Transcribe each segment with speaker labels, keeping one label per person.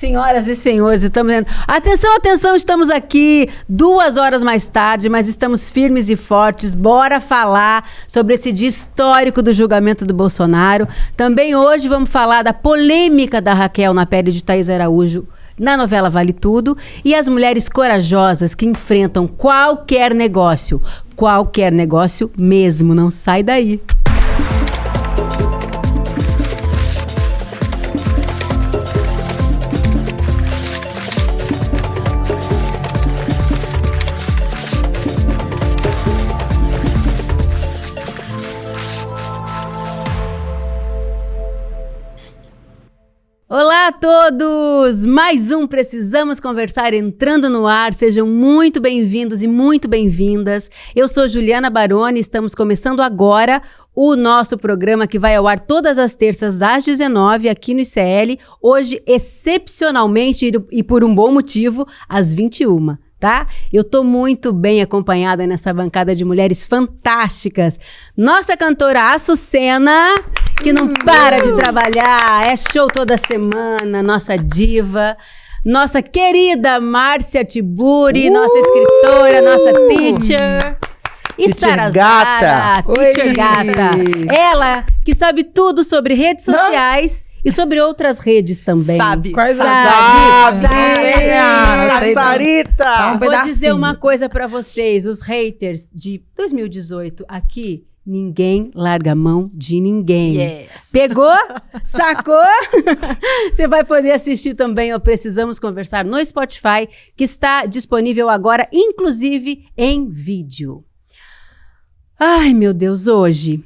Speaker 1: Senhoras e senhores, estamos vendo. Atenção, atenção, estamos aqui 2 horas mais tarde, mas estamos firmes e fortes. Bora falar sobre esse dia histórico do julgamento do Bolsonaro. Também hoje vamos falar da polêmica da Raquel na pele de Thaís Araújo na novela Vale Tudo e as mulheres corajosas que enfrentam qualquer negócio mesmo. Não sai daí. Olá a todos! Mais um Precisamos Conversar entrando no ar. Sejam muito bem-vindos e muito bem-vindas. Eu sou Juliana Baroni e estamos começando agora o nosso programa que vai ao ar todas as terças às 19 aqui no ICL. Hoje, excepcionalmente e por um bom motivo, às 21. Tá? Eu tô muito bem acompanhada nessa bancada de mulheres fantásticas. Nossa cantora Açucena, que não para de trabalhar, é show toda semana, nossa diva. Nossa querida Márcia Tiburi, nossa escritora, nossa teacher. E Sara Zara, teacher gata. Ela que sabe tudo sobre redes sociais. E sobre outras redes também.
Speaker 2: Sabe.
Speaker 1: Sarita! Vou dizer uma coisa pra vocês. Os haters de 2018 aqui, ninguém larga a mão de ninguém.
Speaker 2: Yes.
Speaker 1: Pegou? Sacou? Você vai poder assistir também ao Precisamos Conversar no Spotify, que está disponível agora, inclusive em vídeo. Ai, meu Deus, hoje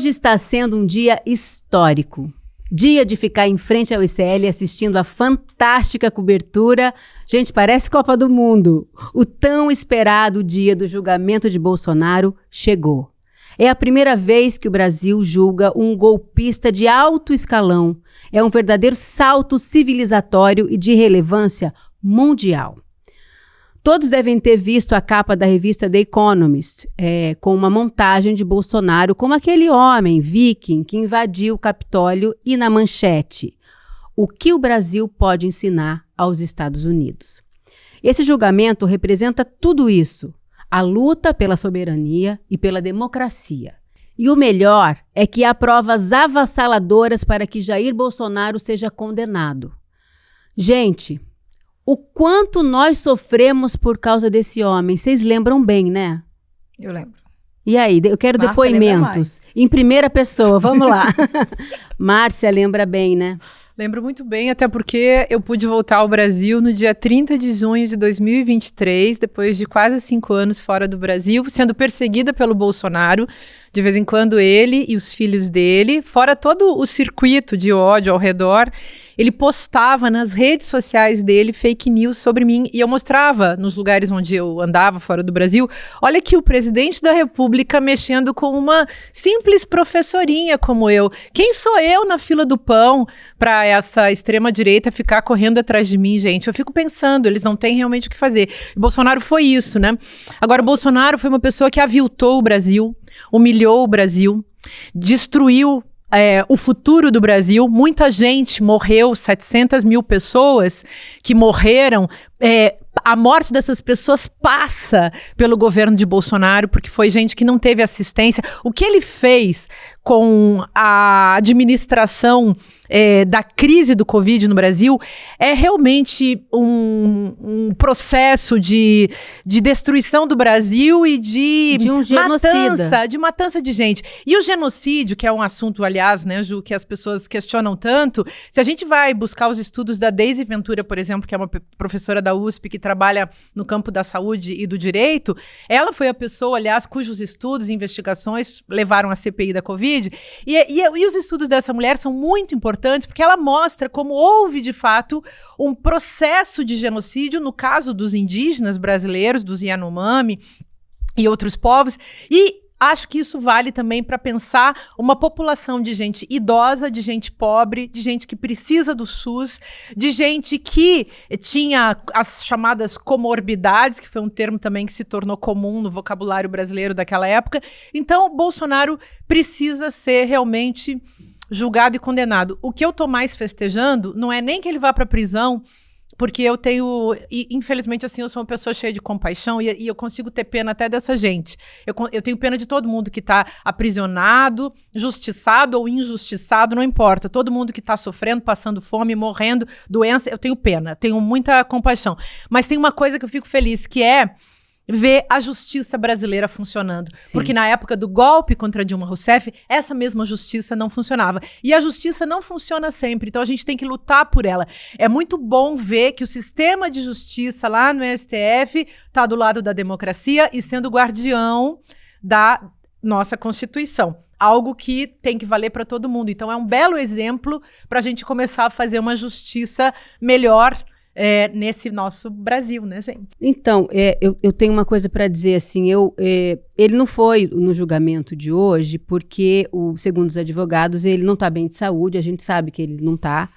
Speaker 1: está sendo um dia histórico. Dia de ficar em frente ao ICL assistindo a fantástica cobertura. Gente, parece Copa do Mundo. O tão esperado dia do julgamento de Bolsonaro chegou. É a primeira vez que o Brasil julga um golpista de alto escalão. É um verdadeiro salto civilizatório e de relevância mundial. Todos devem ter visto a capa da revista The Economist, com uma montagem de Bolsonaro como aquele homem viking que invadiu o Capitólio e na manchete: o que o Brasil pode ensinar aos Estados Unidos. Esse julgamento representa tudo isso, a luta pela soberania e pela democracia. E o melhor é que há provas avassaladoras para que Jair Bolsonaro seja condenado. Gente, o quanto nós sofremos por causa desse homem. Vocês lembram bem, né?
Speaker 2: Eu lembro.
Speaker 1: E aí, eu quero depoimentos em primeira pessoa. Vamos lá. Márcia lembra bem, né?
Speaker 2: Lembro muito bem, até porque eu pude voltar ao Brasil no dia 30 de junho de 2023, depois de quase 5 anos fora do Brasil, sendo perseguida pelo Bolsonaro, de vez em quando ele e os filhos dele, fora todo o circuito de ódio ao redor. Ele postava nas redes sociais dele fake news sobre mim e eu mostrava nos lugares onde eu andava fora do Brasil. Olha aqui o presidente da República mexendo com uma simples professorinha como eu. Quem sou eu na fila do pão para essa extrema-direita ficar correndo atrás de mim, gente? Eu fico pensando, eles não têm realmente o que fazer. E Bolsonaro foi isso, né? Agora, o Bolsonaro foi uma pessoa que aviltou o Brasil, humilhou o Brasil, destruiu o futuro do Brasil. Muita gente morreu, 700 mil pessoas que morreram. A morte dessas pessoas passa pelo governo de Bolsonaro, porque foi gente que não teve assistência. O que ele fez com a administração da crise do Covid no Brasil é realmente um processo de destruição do Brasil e de
Speaker 1: um genocida.
Speaker 2: matança de gente. E o genocídio, que é um assunto, aliás, né, Ju, que as pessoas questionam tanto, se a gente vai buscar os estudos da Deise Ventura, por exemplo, que é uma professora da USP que trabalha no campo da saúde e do direito, ela foi a pessoa, aliás, cujos estudos e investigações levaram à CPI da Covid. E os estudos dessa mulher são muito importantes porque ela mostra como houve, de fato, um processo de genocídio no caso dos indígenas brasileiros, dos Yanomami e outros povos. E acho que isso vale também para pensar uma população de gente idosa, de gente pobre, de gente que precisa do SUS, de gente que tinha as chamadas comorbidades, que foi um termo também que se tornou comum no vocabulário brasileiro daquela época. Então, Bolsonaro precisa ser realmente julgado e condenado. O que eu tô mais festejando não é nem que ele vá pra prisão, porque eu tenho, e, infelizmente assim, eu sou uma pessoa cheia de compaixão e eu consigo ter pena até dessa gente. Eu tenho pena de todo mundo que tá aprisionado, justiçado ou injustiçado, não importa. Todo mundo que tá sofrendo, passando fome, morrendo, doença, eu tenho pena, tenho muita compaixão. Mas tem uma coisa que eu fico feliz, que é ver a justiça brasileira funcionando. Sim. Porque na época do golpe contra Dilma Rousseff, essa mesma justiça não funcionava. E a justiça não funciona sempre, então a gente tem que lutar por ela. É muito bom ver que o sistema de justiça lá no STF está do lado da democracia e sendo guardião da nossa Constituição. Algo que tem que valer para todo mundo. Então é um belo exemplo para a gente começar a fazer uma justiça melhor nesse nosso Brasil, né, gente?
Speaker 1: Então, eu tenho uma coisa para dizer, assim, ele não foi no julgamento de hoje porque, segundo os advogados, ele não está bem de saúde, a gente sabe que ele não está,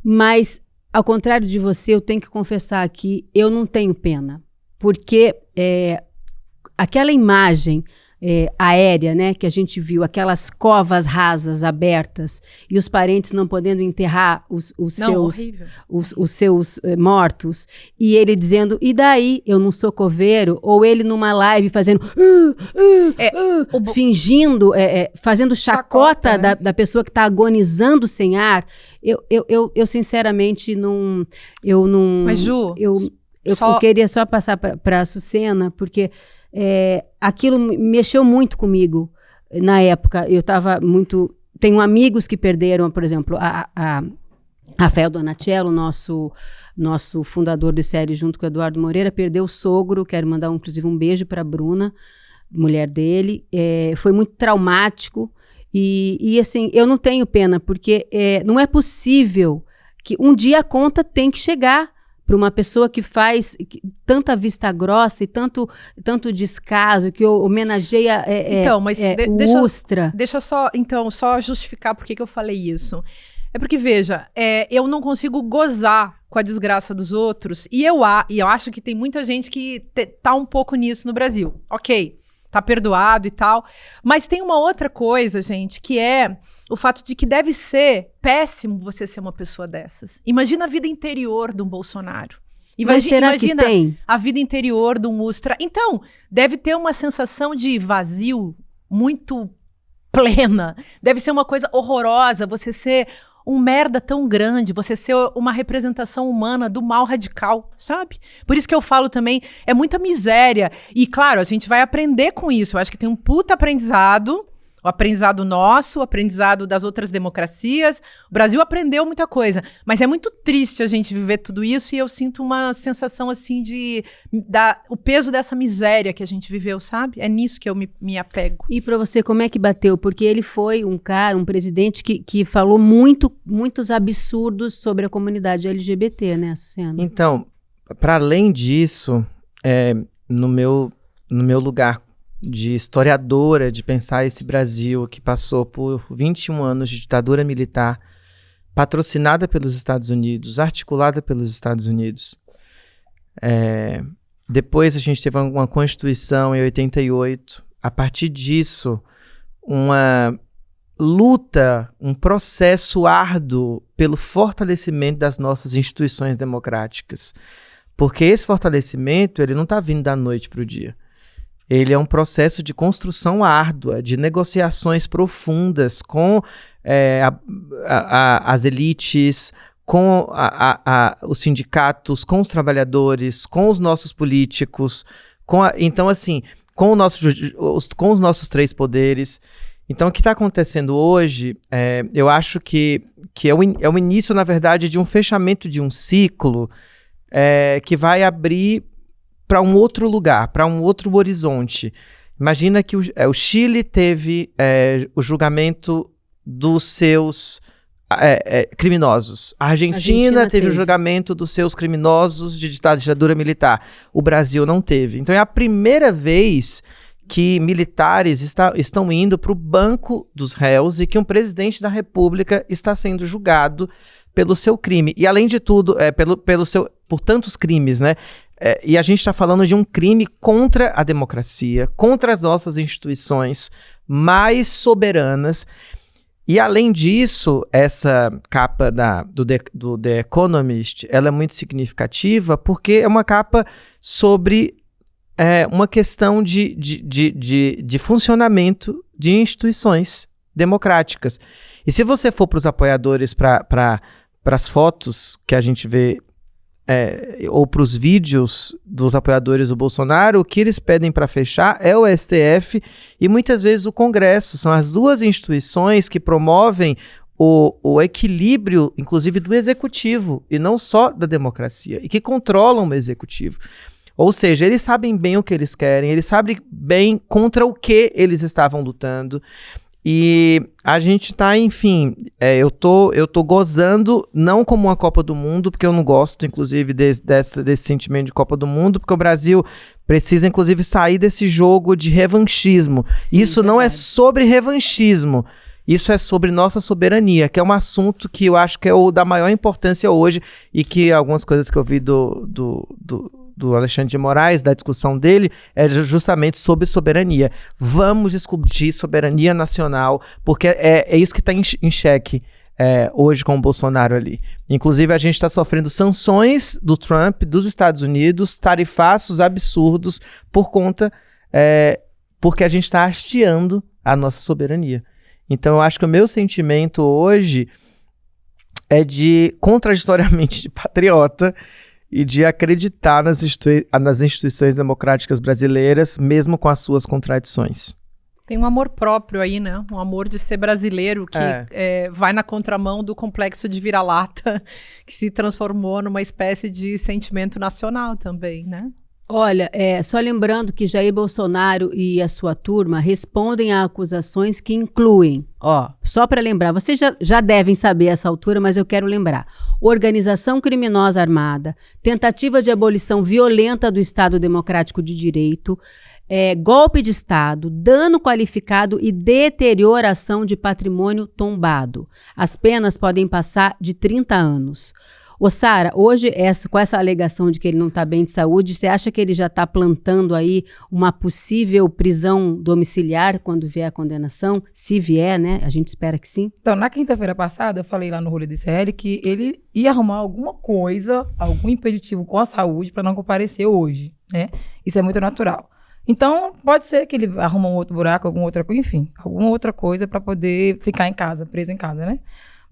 Speaker 1: mas, ao contrário de você, eu tenho que confessar aqui, eu não tenho pena, porque aquela imagem aérea, né, que a gente viu, aquelas covas rasas, abertas, e os parentes não podendo enterrar os seus mortos, e ele dizendo, e daí, eu não sou coveiro, ou ele numa live fazendo, fingindo, fazendo chacota, né? da pessoa que está agonizando sem ar, eu sinceramente não...
Speaker 2: Mas, Ju...
Speaker 1: Eu queria só passar para a Açucena, porque aquilo mexeu muito comigo na época. Eu estava muito... Tenho amigos que perderam, por exemplo, a Rafael Donatello, nosso fundador do série, junto com o Eduardo Moreira, perdeu o sogro. Quero mandar, inclusive, um beijo para a Bruna, mulher dele. Foi muito traumático. E, assim, eu não tenho pena, porque não é possível que um dia a conta tem que chegar para uma pessoa que faz tanta vista grossa e tanto descaso, que homenageia o Ustra.
Speaker 2: Deixa só justificar por que eu falei isso. É porque, veja, eu não consigo gozar com a desgraça dos outros, e eu acho que tem muita gente que tá um pouco nisso no Brasil. Ok, tá perdoado e tal, mas tem uma outra coisa, gente, que é o fato de que deve ser péssimo você ser uma pessoa dessas. Imagina a vida interior de um Bolsonaro. Imagina
Speaker 1: que tem?
Speaker 2: A vida interior de um Ustra. Então, deve ter uma sensação de vazio muito plena. Deve ser uma coisa horrorosa você ser um merda tão grande, você ser uma representação humana do mal radical, sabe? Por isso que eu falo também, é muita miséria. E, claro, a gente vai aprender com isso. Eu acho que tem um puta aprendizado, o aprendizado nosso, o aprendizado das outras democracias. O Brasil aprendeu muita coisa, mas é muito triste a gente viver tudo isso e eu sinto uma sensação, assim, o peso dessa miséria que a gente viveu, sabe? É nisso que eu me apego.
Speaker 1: E para você, como é que bateu? Porque ele foi um presidente que falou muitos absurdos sobre a comunidade LGBT, né, Açucena?
Speaker 3: Então, para além disso, no meu lugar de historiadora, de pensar esse Brasil que passou por 21 anos de ditadura militar, patrocinada pelos Estados Unidos, articulada pelos Estados Unidos. Depois a gente teve uma Constituição em 88. A partir disso, uma luta, um processo árduo pelo fortalecimento das nossas instituições democráticas. Porque esse fortalecimento, ele não está vindo da noite para o dia. Ele é um processo de construção árdua, de negociações profundas com as elites, com os sindicatos, com os trabalhadores, com os nossos políticos, então, assim, com os nossos três poderes. Então, o que está acontecendo hoje, eu acho que é o início, na verdade, de um fechamento de um ciclo que vai abrir para um outro lugar, para um outro horizonte. Imagina que o Chile teve o julgamento dos seus criminosos. A Argentina teve o julgamento dos seus criminosos de ditadura militar. O Brasil não teve. Então é a primeira vez que militares estão indo para o banco dos réus e que um presidente da República está sendo julgado pelo seu crime. E, além de tudo, por tantos crimes, né? E a gente está falando de um crime contra a democracia, contra as nossas instituições mais soberanas. E além disso, essa capa do The Economist, ela é muito significativa porque é uma capa sobre uma questão de funcionamento de instituições democráticas. E se você for para os apoiadores, para as fotos que a gente vê, ou para os vídeos dos apoiadores do Bolsonaro, o que eles pedem para fechar é o STF e muitas vezes o Congresso. São as duas instituições que promovem o equilíbrio, inclusive, do executivo e não só da democracia, e que controlam o executivo. Ou seja, eles sabem bem o que eles querem, eles sabem bem contra o que eles estavam lutando. E a gente tá, enfim, eu tô gozando, não como uma Copa do Mundo, porque eu não gosto, inclusive, desse sentimento de Copa do Mundo, porque o Brasil precisa, inclusive, sair desse jogo de revanchismo. Sim, isso não é sobre revanchismo, isso é sobre nossa soberania, que é um assunto que eu acho que é o da maior importância hoje, e que algumas coisas que eu vi do Alexandre de Moraes, da discussão dele, é justamente sobre soberania. Vamos discutir soberania nacional, porque é isso que está em xeque hoje com o Bolsonaro ali. Inclusive, a gente está sofrendo sanções do Trump, dos Estados Unidos, tarifaços absurdos, porque a gente está hasteando a nossa soberania. Então, eu acho que o meu sentimento hoje é contraditoriamente, de patriota, e de acreditar nas instituições democráticas brasileiras, mesmo com as suas contradições.
Speaker 2: Tem um amor próprio aí, né? Um amor de ser brasileiro que vai na contramão do complexo de vira-lata, que se transformou numa espécie de sentimento nacional também, né?
Speaker 1: Olha, só lembrando que Jair Bolsonaro e a sua turma respondem a acusações que incluem, só para lembrar, vocês já devem saber essa altura, mas eu quero lembrar: organização criminosa armada, tentativa de abolição violenta do Estado Democrático de Direito, golpe de Estado, dano qualificado e deterioração de patrimônio tombado. As penas podem passar de 30 anos. Ô Sara, hoje, com essa alegação de que ele não está bem de saúde, você acha que ele já está plantando aí uma possível prisão domiciliar quando vier a condenação? Se vier, né? A gente espera que sim.
Speaker 4: Então, na quinta-feira passada, eu falei lá no rolê do CL que ele ia arrumar alguma coisa, algum impeditivo com a saúde para não comparecer hoje, né? Isso é muito natural. Então, pode ser que ele arruma um outro buraco, alguma outra coisa para poder ficar em casa, preso em casa, né?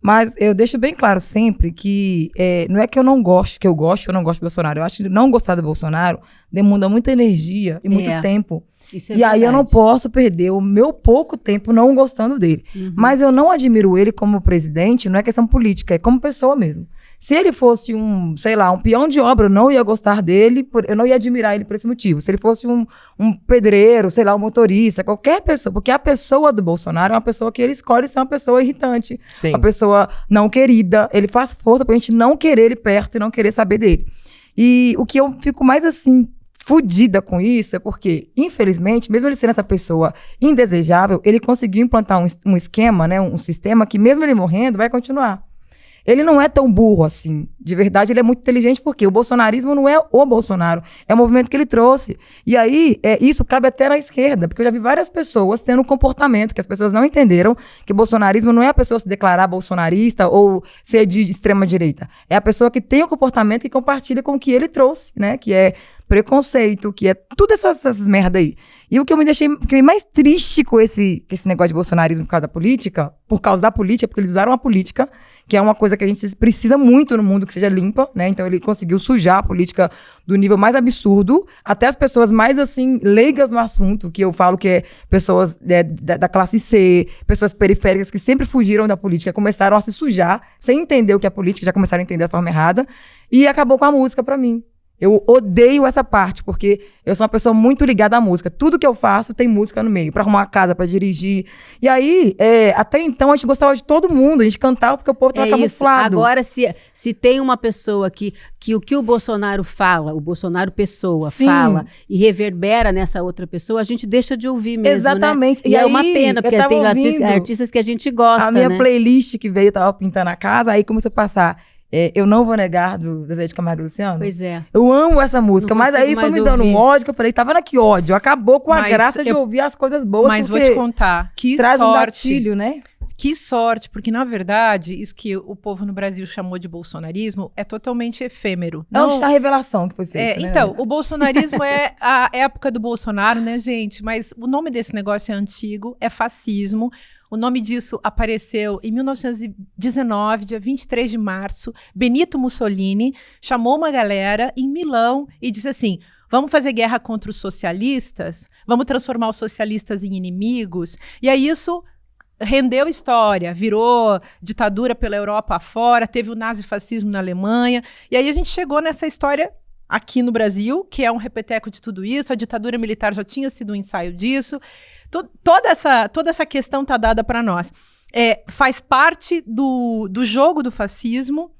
Speaker 4: Mas eu deixo bem claro sempre que não é que eu não gosto, que eu gosto ou não gosto do Bolsonaro. Eu acho que não gostar do Bolsonaro demanda muita energia e muito tempo.
Speaker 1: Isso é
Speaker 4: e
Speaker 1: verdade.
Speaker 4: Aí eu não posso perder o meu pouco tempo não gostando dele. Uhum. Mas eu não admiro ele como presidente, não é questão política, é como pessoa mesmo. Se ele fosse um peão de obra, eu não ia gostar dele, eu não ia admirar ele por esse motivo. Se ele fosse um pedreiro, um motorista, qualquer pessoa, porque a pessoa do Bolsonaro é uma pessoa que ele escolhe ser uma pessoa irritante,
Speaker 3: Sim.
Speaker 4: Uma pessoa não querida, ele faz força pra gente não querer ele perto e não querer saber dele. E o que eu fico mais fudida com isso é porque, infelizmente, mesmo ele sendo essa pessoa indesejável, ele conseguiu implantar um esquema, né, um sistema que mesmo ele morrendo vai continuar. Ele não é tão burro assim. De verdade, ele é muito inteligente porque o bolsonarismo não é o Bolsonaro, é o movimento que ele trouxe. E aí, isso cabe até na esquerda, porque eu já vi várias pessoas tendo um comportamento que as pessoas não entenderam, que o bolsonarismo não é a pessoa se declarar bolsonarista ou ser de extrema direita. É a pessoa que tem o comportamento que compartilha com o que ele trouxe, né? Que é preconceito, que é tudo essas merda aí. E o que eu me deixei mais triste com esse negócio de bolsonarismo por causa da política, porque eles usaram a política, que é uma coisa que a gente precisa muito no mundo que seja limpa, né? Então ele conseguiu sujar a política do nível mais absurdo, até as pessoas mais, leigas no assunto, que eu falo que é pessoas da classe C, pessoas periféricas que sempre fugiram da política, começaram a se sujar, sem entender o que é política, já começaram a entender da forma errada, e acabou com a música pra mim. Eu odeio essa parte, porque eu sou uma pessoa muito ligada à música. Tudo que eu faço tem música no meio, pra arrumar uma casa, pra dirigir. E aí, até então, a gente gostava de todo mundo, a gente cantava porque o povo tava camuflado.
Speaker 1: Agora, se tem uma pessoa que o que o Bolsonaro fala, o Bolsonaro pessoa fala e reverbera nessa outra pessoa, a gente deixa de ouvir mesmo,
Speaker 4: exatamente.
Speaker 1: Né? E é uma pena, porque tem artistas que a gente gosta,
Speaker 4: a minha playlist que veio, tava pintando a casa, aí começou a passar... Eu Não Vou Negar, do Zezé de Camargo e Luciano.
Speaker 1: Pois é.
Speaker 4: Eu amo essa música, mas aí foi me dando um ódio, que eu falei, tá vendo que ódio? Acabou com a graça de ouvir as coisas boas.
Speaker 2: Mas vou te contar, que
Speaker 4: traz
Speaker 2: sorte.
Speaker 4: Um gatilho, né?
Speaker 2: Que sorte, porque na verdade, isso que o povo no Brasil chamou de bolsonarismo é totalmente efêmero.
Speaker 4: É um chá revelação que foi feito, né?
Speaker 2: Então, o bolsonarismo é a época do Bolsonaro, né, gente? Mas o nome desse negócio é antigo, é fascismo. O nome disso apareceu em 1919, dia 23 de março. Benito Mussolini chamou uma galera em Milão e disse assim: vamos fazer guerra contra os socialistas? Vamos transformar os socialistas em inimigos? E aí isso rendeu história, virou ditadura pela Europa afora, teve o nazifascismo na Alemanha, e aí a gente chegou nessa história aqui no Brasil, que é um repeteco de tudo isso. A ditadura militar já tinha sido um ensaio disso. Toda essa questão tá dada para nós. Faz parte do jogo do fascismo,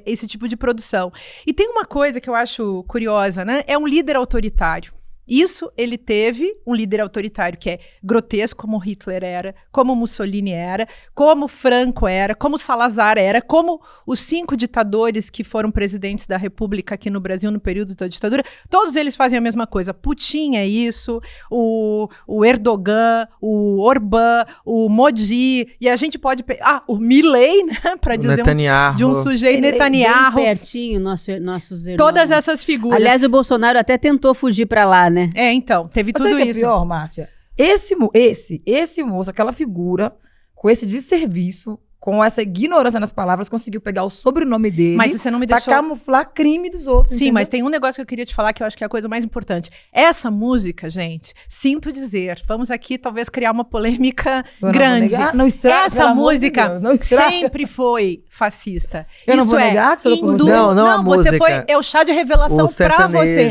Speaker 2: esse tipo de produção. E tem uma coisa que eu acho curiosa, né? É um líder autoritário. Isso ele teve, um líder autoritário que é grotesco, como Hitler era, como Mussolini era, como Franco era, como Salazar era, como os 5 ditadores que foram presidentes da República aqui no Brasil no período da ditadura. Todos eles fazem a mesma coisa. Putin é isso, o Erdogan, o Orbán, o Modi, e a gente pode... o Milei, né, para dizer de um sujeito, Netanyahu.
Speaker 1: Bem pertinho, nossos irmãos.
Speaker 2: Todas essas figuras.
Speaker 1: Aliás, o Bolsonaro até tentou fugir para lá, né?
Speaker 2: Então, teve tudo
Speaker 4: isso. Sabe o que é pior, Márcia? Esse moço, aquela figura, com esse desserviço, com essa ignorância nas palavras, conseguiu pegar o sobrenome dele,
Speaker 2: mas você não me deixou...
Speaker 4: pra camuflar crime dos outros.
Speaker 2: Sim, entendeu? Mas tem um negócio que eu queria te falar que eu acho que é a coisa mais importante. Essa música, gente, sinto dizer, vamos aqui talvez criar uma polêmica grande.
Speaker 4: Não estraga,
Speaker 2: essa música
Speaker 4: não
Speaker 2: sempre foi fascista.
Speaker 4: Eu não vou negar que você
Speaker 2: não, você foi, é o chá de revelação pra você.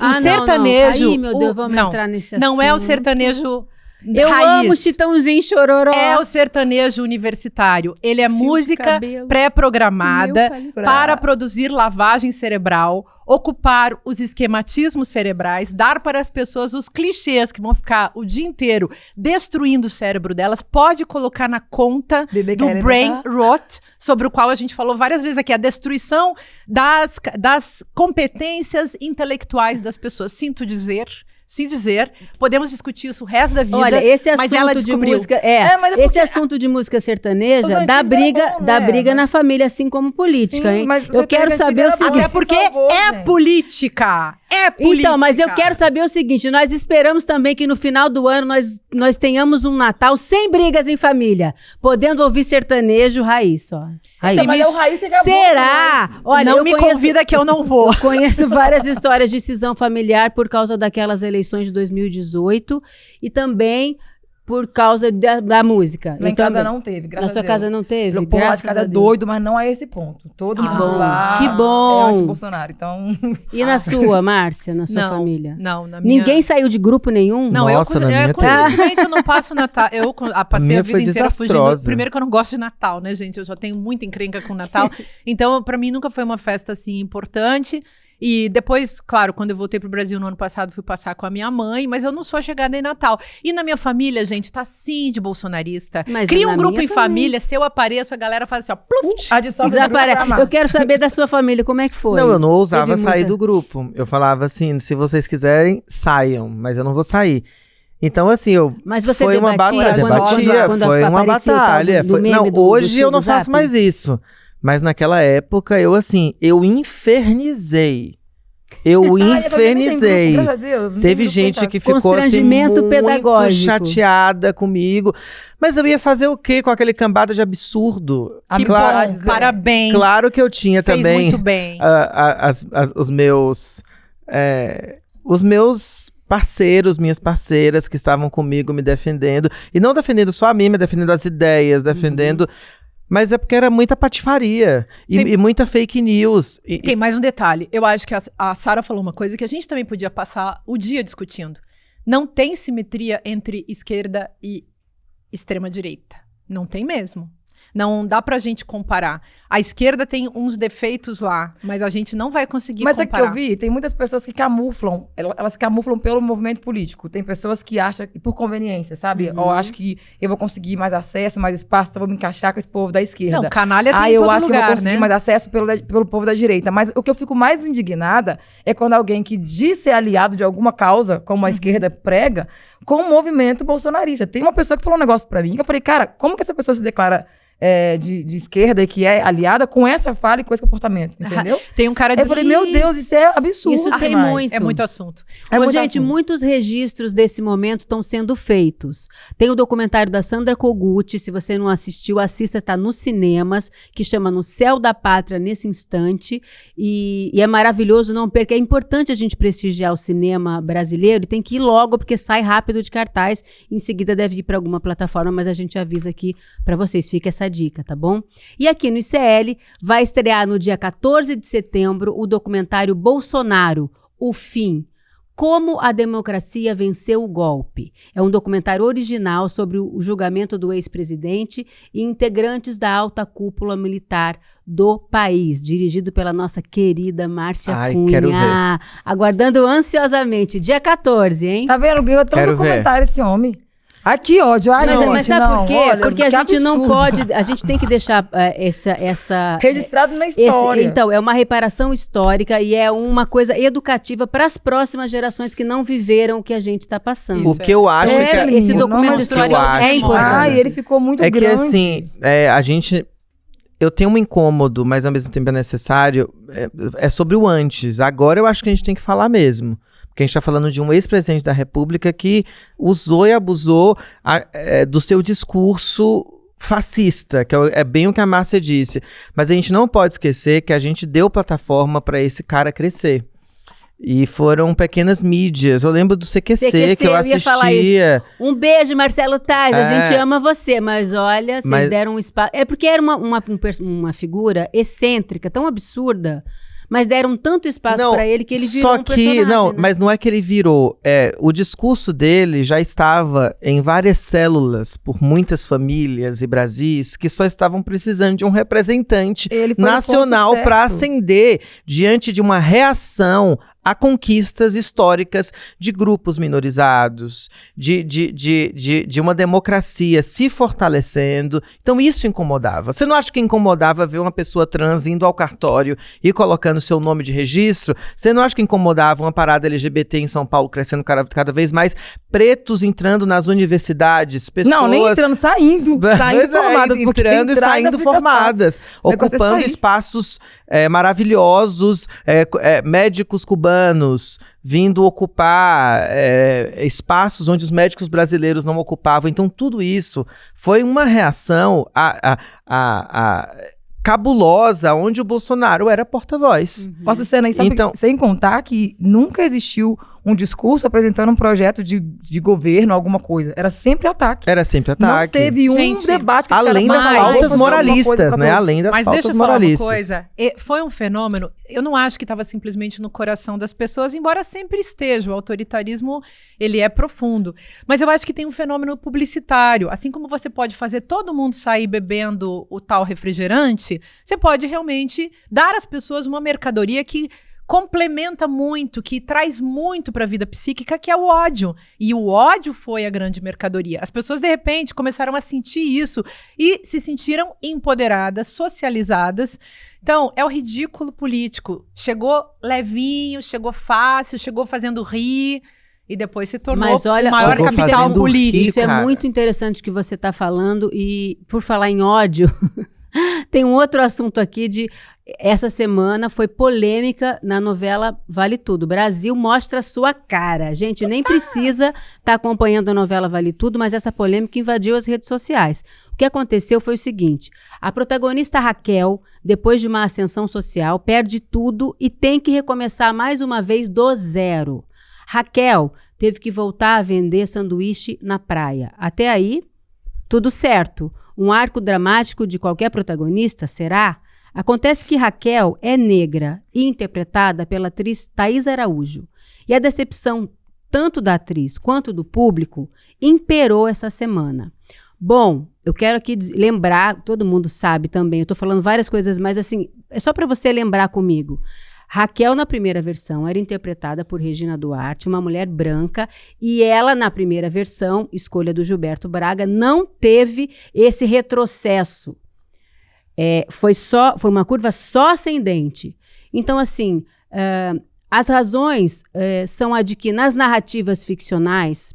Speaker 2: O sertanejo...
Speaker 1: Ai, meu Deus, vamos entrar nesse assunto.
Speaker 2: Não é o sertanejo...
Speaker 1: Eu amo Chitãozinho Chororó.
Speaker 2: É o sertanejo universitário. Ele é música pré-programada para produzir lavagem cerebral, ocupar os esquematismos cerebrais, dar para as pessoas os clichês que vão ficar o dia inteiro destruindo o cérebro delas. Pode colocar na conta do brain rot, sobre o qual a gente falou várias vezes aqui, a destruição das competências intelectuais das pessoas. Sinto dizer, podemos discutir isso o resto da vida.
Speaker 1: Olha, esse assunto
Speaker 2: mas ela descobriu.
Speaker 1: De música, esse assunto de música sertaneja dá briga na família, assim como política,
Speaker 4: sim,
Speaker 1: hein?
Speaker 4: Mas
Speaker 1: eu quero saber o seguinte...
Speaker 2: Até porque é política. É política.
Speaker 1: Então, mas eu quero saber o seguinte, nós esperamos também que no final do ano nós tenhamos um Natal sem brigas em família, podendo ouvir sertanejo raiz, ó.
Speaker 4: Raiz. Mas o raiz
Speaker 1: será? Olha,
Speaker 2: não me convida que eu não vou.
Speaker 1: Eu conheço várias histórias de cisão familiar por causa daquelas eleições de 2018 e também por causa da música.
Speaker 4: Lá em casa não teve, graças a Deus.
Speaker 1: Na sua casa não teve?
Speaker 4: O povo lá de casa é doido, mas não a esse ponto. Todo mundo lá
Speaker 1: que bom.
Speaker 4: É anti-Bolsonaro, então...
Speaker 1: E na sua, Márcia, na sua família?
Speaker 2: Não, na minha...
Speaker 1: Ninguém saiu de grupo nenhum?
Speaker 2: Não,
Speaker 3: Nossa,
Speaker 2: constantemente eu não passo Natal. Eu passei a vida inteira fugindo. Primeiro que eu não gosto de Natal, né, gente? Eu já tenho muita encrenca com Natal. Então, pra mim, nunca foi uma festa, assim, importante. E depois, claro, quando eu voltei pro Brasil no ano passado, fui passar com a minha mãe, mas eu não sou chegada em Natal. E na minha família, gente, tá sim de bolsonarista. Mas cria um grupo em família, se eu apareço, a galera faz assim, ó, pluf,
Speaker 1: eu quero saber da sua família, como é que foi?
Speaker 3: Não, eu não ousava sair do grupo. Eu falava assim, se vocês quiserem, saiam, mas eu não vou sair. Então, assim,
Speaker 1: mas você
Speaker 3: foi uma batalha, foi uma batalha. Não, hoje eu não faço mais isso. Mas naquela época, eu infernizei. Teve gente que ficou assim, muito chateada comigo. Mas eu ia fazer o quê com aquele cambada de absurdo?
Speaker 2: Claro, parabéns.
Speaker 3: Claro que eu tinha
Speaker 2: fez
Speaker 3: também
Speaker 2: muito bem.
Speaker 3: Os meus parceiros, minhas parceiras que estavam comigo me defendendo. E não defendendo só a mim, mas defendendo as ideias, defendendo... Mas é porque era muita patifaria e muita fake news.
Speaker 2: Tem mais um detalhe. Eu acho que a Sara falou uma coisa que a gente também podia passar o dia discutindo. Não tem simetria entre esquerda e extrema-direita. Não tem mesmo. Não dá pra gente comparar. A esquerda tem uns defeitos lá, mas a gente não vai conseguir
Speaker 4: Mas
Speaker 2: comparar.
Speaker 4: é que eu vi, tem muitas pessoas que camuflam, elas se camuflam pelo movimento político. Tem pessoas que acham que por conveniência, sabe? Ou acho que eu vou conseguir mais acesso, mais espaço, então vou me encaixar com esse povo da esquerda.
Speaker 2: Não, canalha tem em
Speaker 4: eu
Speaker 2: todo
Speaker 4: acho que eu vou
Speaker 2: lugar,
Speaker 4: conseguir
Speaker 2: né?
Speaker 4: mais acesso pelo povo da direita. Mas o que eu fico mais indignada é quando alguém que diz ser aliado de alguma causa, como a esquerda prega, com o movimento bolsonarista. Tem uma pessoa que falou um negócio pra mim, que eu falei, cara, como que essa pessoa se declara de esquerda e que é aliada com essa fala e com esse comportamento, entendeu?
Speaker 2: Tem um cara
Speaker 4: Eu falei, meu Deus, isso é absurdo.
Speaker 1: Isso tem
Speaker 4: demais.
Speaker 1: muito.
Speaker 2: É muito assunto.
Speaker 4: É
Speaker 1: Ô,
Speaker 4: muito
Speaker 1: gente,
Speaker 4: assunto.
Speaker 1: muitos registros desse momento estão sendo feitos. Tem o documentário da Sandra Kogut, se você não assistiu, assista, está nos cinemas, que chama No Céu da Pátria Nesse Instante, e é maravilhoso, não perca. É importante a gente prestigiar o cinema brasileiro e tem que ir logo, porque sai rápido de cartaz, em seguida deve ir para alguma plataforma, mas a gente avisa aqui para vocês, fica essa dica, tá bom? E aqui no ICL vai estrear no dia 14 de setembro o documentário Bolsonaro, O Fim. Como a democracia venceu o golpe. É um documentário original sobre o julgamento do ex-presidente e integrantes da alta cúpula militar do país, dirigido pela nossa querida Márcia Cunha.
Speaker 3: Quero ver.
Speaker 1: Aguardando ansiosamente. Dia 14, hein?
Speaker 4: Tá vendo? Ganhou tão
Speaker 3: Quero
Speaker 4: documentário esse homem. Ai, que ódio. Ai,
Speaker 1: Mas,
Speaker 4: gente,
Speaker 1: mas sabe
Speaker 4: não,
Speaker 1: por quê?
Speaker 4: olha,
Speaker 1: Porque a
Speaker 4: que
Speaker 1: gente não
Speaker 4: absurdo.
Speaker 1: pode... A gente tem que deixar essa
Speaker 4: Registrado na história.
Speaker 1: então, é uma reparação histórica e é uma coisa educativa para as próximas gerações que não viveram o que a gente está passando.
Speaker 2: Isso.
Speaker 3: O que eu acho que...
Speaker 1: Esse
Speaker 4: menino,
Speaker 1: documento
Speaker 4: nossa,
Speaker 1: histórico
Speaker 3: eu acho,
Speaker 1: é importante.
Speaker 4: Ai, ele ficou muito
Speaker 3: É que
Speaker 4: grande.
Speaker 3: assim, a gente... Eu tenho um incômodo, mas ao mesmo tempo é necessário. É sobre o antes. Agora eu acho que a gente tem que falar mesmo. Porque a gente está falando de um ex-presidente da República que usou e abusou do seu discurso fascista, que é bem o que a Márcia disse. Mas a gente não pode esquecer que a gente deu plataforma para esse cara crescer. E foram pequenas mídias. Eu lembro do CQC que eu
Speaker 1: ia falar
Speaker 3: assistia.
Speaker 1: Um beijo, Marcelo Tais. A gente ama você, mas olha, vocês deram um espaço. É porque era uma figura excêntrica, tão absurda, mas deram tanto espaço para ele que ele virou um personagem.
Speaker 3: Mas não é que ele virou. O discurso dele já estava em várias células por muitas famílias e Brasis que só estavam precisando de um representante
Speaker 4: Ele foi no
Speaker 3: nacional
Speaker 4: ponto
Speaker 3: para
Speaker 4: certo.
Speaker 3: ascender diante de uma reação a conquistas históricas de grupos minorizados, de uma democracia se fortalecendo. Então isso incomodava. Você não acha que incomodava ver uma pessoa trans indo ao cartório e colocando seu nome de registro? Você não acha que incomodava uma parada LGBT em São Paulo crescendo cada vez mais? Pretos entrando nas universidades, pessoas...
Speaker 4: Não, nem entrando, saindo formadas. porque
Speaker 3: Entrando e
Speaker 4: entrar ainda
Speaker 3: saindo
Speaker 4: fica
Speaker 3: formadas,
Speaker 4: fácil. O negócio é
Speaker 3: ocupando
Speaker 4: sair.
Speaker 3: espaços maravilhosos, médicos cubanos vindo ocupar espaços onde os médicos brasileiros não ocupavam. Então, tudo isso foi uma reação cabulosa, onde o Bolsonaro era porta-voz.
Speaker 4: Posso ser, né? Sabe,
Speaker 3: Então-
Speaker 4: sem contar que nunca existiu um discurso apresentando um projeto de governo, alguma coisa. Era sempre ataque.
Speaker 3: Era sempre
Speaker 4: Não
Speaker 3: ataque.
Speaker 4: teve um
Speaker 2: Gente,
Speaker 4: debate que esse
Speaker 3: Além
Speaker 4: cara
Speaker 3: das
Speaker 4: falava, "Ah, eu vou
Speaker 3: pautas
Speaker 4: fazer alguma coisa
Speaker 3: moralistas,
Speaker 4: pra
Speaker 3: né?
Speaker 4: todos."
Speaker 3: Além das
Speaker 2: Mas
Speaker 3: pautas
Speaker 2: deixa eu falar
Speaker 3: moralistas.
Speaker 2: uma coisa. Foi um fenômeno, eu não acho que estava simplesmente no coração das pessoas, embora sempre esteja. O autoritarismo, ele é profundo. Mas eu acho que tem um fenômeno publicitário. Assim como você pode fazer todo mundo sair bebendo o tal refrigerante, você pode realmente dar às pessoas uma mercadoria que complementa muito, que traz muito para a vida psíquica, que é o ódio. E o ódio foi a grande mercadoria. As pessoas, de repente, começaram a sentir isso e se sentiram empoderadas, socializadas. Então, é o ridículo político. Chegou levinho, chegou fácil, chegou fazendo rir e depois se tornou
Speaker 1: Mas olha,
Speaker 2: o maior
Speaker 3: chegou
Speaker 2: capital
Speaker 3: fazendo
Speaker 2: político.
Speaker 3: rir,
Speaker 1: Isso é
Speaker 3: cara.
Speaker 1: muito interessante que você está falando. E por falar em ódio, tem um outro assunto aqui de... Essa semana foi polêmica na novela Vale Tudo. Brasil mostra sua cara. Gente, nem precisa estar acompanhando a novela Vale Tudo, mas essa polêmica invadiu as redes sociais. O que aconteceu foi o seguinte: a protagonista Raquel, depois de uma ascensão social, perde tudo e tem que recomeçar mais uma vez do zero. Raquel teve que voltar a vender sanduíche na praia. Até aí, tudo certo. Um arco dramático de qualquer protagonista, será? Acontece que Raquel é negra e interpretada pela atriz Thaís Araújo. E a decepção tanto da atriz quanto do público imperou essa semana. Bom, eu quero aqui lembrar, todo mundo sabe também, eu tô falando várias coisas, mas assim, é só para você lembrar comigo. Raquel, na primeira versão, era interpretada por Regina Duarte, uma mulher branca, e ela, na primeira versão, escolha do Gilberto Braga, não teve esse retrocesso. Foi uma curva só ascendente. Então, assim, as razões são a de que, nas narrativas ficcionais,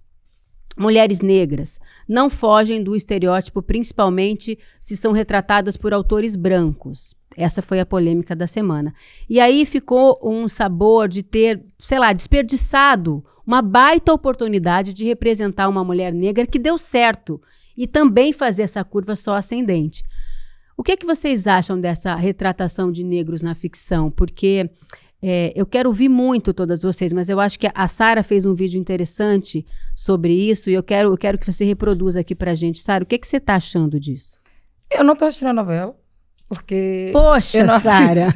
Speaker 1: mulheres negras não fogem do estereótipo, principalmente se são retratadas por autores brancos. Essa foi a polêmica da semana. E aí ficou um sabor de ter, sei lá, desperdiçado uma baita oportunidade de representar uma mulher negra que deu certo e também fazer essa curva só ascendente. O que vocês acham dessa retratação de negros na ficção? Porque eu quero ouvir muito todas vocês, mas eu acho que a Sara fez um vídeo interessante sobre isso e eu quero que você reproduza aqui pra gente. Sara, o que você tá achando disso?
Speaker 4: Eu não tô assistindo a novela, porque...
Speaker 1: Poxa, Sara!